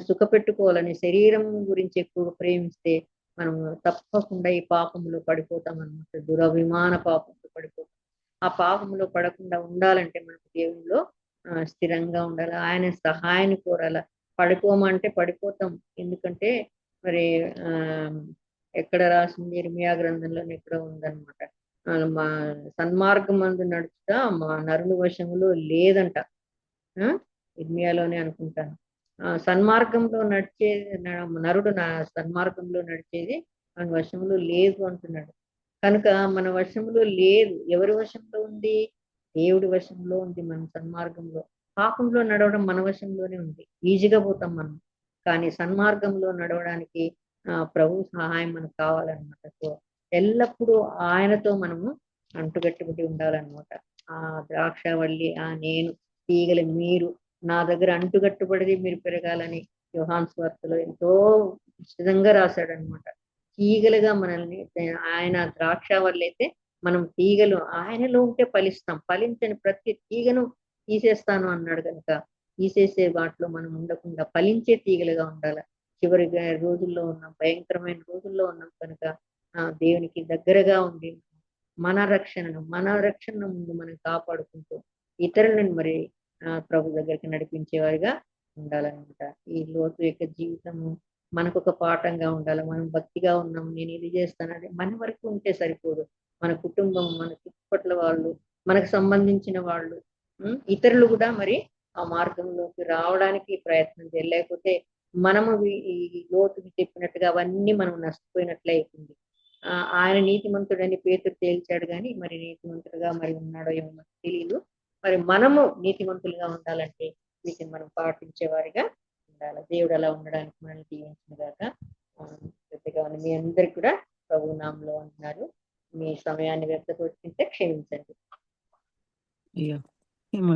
సుఖపెట్టుకోవాలని శరీరం గురించి ఎక్కువ ప్రేమిస్తే మనం తప్పకుండా ఈ పాపంలో పడిపోతాం అన్నమాట. దురభిమాన పాపంలో పడిపోతాం. ఆ పాపంలో పడకుండా ఉండాలంటే మనకు దేవునిలో స్థిరంగా ఉండాలి. ఆయన సహాయాన్ని కోరాల. పడిపోమంటే పడిపోతాం. ఎందుకంటే మరి ఆ ఎక్కడ రాసింది? ఇర్మియా గ్రంథంలోనే ఎక్కడ ఉందన్నమాట. మా సన్మార్గం మందు నడుచుతా మా నరుని వశంలో లేదంట. ఇర్మియాలోనే అనుకుంటాను. సన్మార్గంలో నడిచేది నరుడు సన్మార్గంలో నడిచేది మన వశంలో లేదు అంటున్నాడు. కనుక మన వశంలో లేదు. ఎవరి వశంలో ఉంది? దేవుడి వశంలో ఉంది. మన సన్మార్గంలో, పాపంలో నడవడం మన వశంలోనే ఉంది. ఈజీగా పోతాం మనం. కానీ సన్మార్గంలో నడవడానికి ప్రభు సహాయం మనకు కావాలన్నమాట. సో ఎల్లప్పుడూ ఆయనతో మనము అంటుగట్టుబడి ఉండాలన్నమాట. ఆ ద్రాక్షవల్లి, నేను తీగలి మీరు నా దగ్గర అంటుగట్టుబడి మీరు పెరగాలని యోహాను సువార్తలో ఎంతో విశదంగా రాశాడనమాట. తీగలుగా మనల్ని ఆయన ద్రాక్షవల్లి అయితే మనం తీగలు ఆయనలో ఉంటే ఫలిస్తాం. ఫలించని ప్రతి తీగను తీసేస్తాను అన్నాడు కనుక తీసేసే వాటిలో మనం ఉండకుండా ఫలించే తీగలుగా ఉండాలి. చివరి రోజుల్లో ఉన్నాం, భయంకరమైన రోజుల్లో ఉన్నాం కనుక దేవునికి దగ్గరగా ఉండి మన రక్షణను ముందు మనం కాపాడుకుంటూ ఇతరులను మరి ప్రభు దగ్గరికి నడిపించేవారిగా ఉండాలన్నమాట. ఈ లోతు యొక్క జీవితము మనకు ఒక పాఠంగా ఉండాలి. మనం భక్తిగా ఉన్నాం, నేను ఇది చేస్తానని మన వరకు ఉంటే సరిపోదు. మన కుటుంబం, మన చుట్టుపట్ల వాళ్ళు, మనకు సంబంధించిన వాళ్ళు, ఇతరులు కూడా మరి ఆ మార్గంలోకి రావడానికి ప్రయత్నం చేయాలి. లేకపోతే మనము ఈ లోతుకి చెప్పినట్టుగా అవన్నీ మనం నష్టపోయినట్లే అవుతుంది. ఆయన నీతిమంతుడని పేతురు తేల్చాడు, కానీ మరి నీతిమంతుడుగా మరి ఉన్నాడో ఏమో తెలియదు. మరి మనము నీతిమంతులుగా ఉండాలంటే వీటిని మనం పాటించేవారిగా ఉండాలి. దేవుడు అలా ఉండడానికి మనల్ని దీవించిన గాక. పెద్దగా మీ అందరికి కూడా ప్రభు నామంలో అంటున్నారు. మీ సమయాన్ని వ్యర్థపరుచుకుంటే క్షమించండి. అయ్యో, ఏమో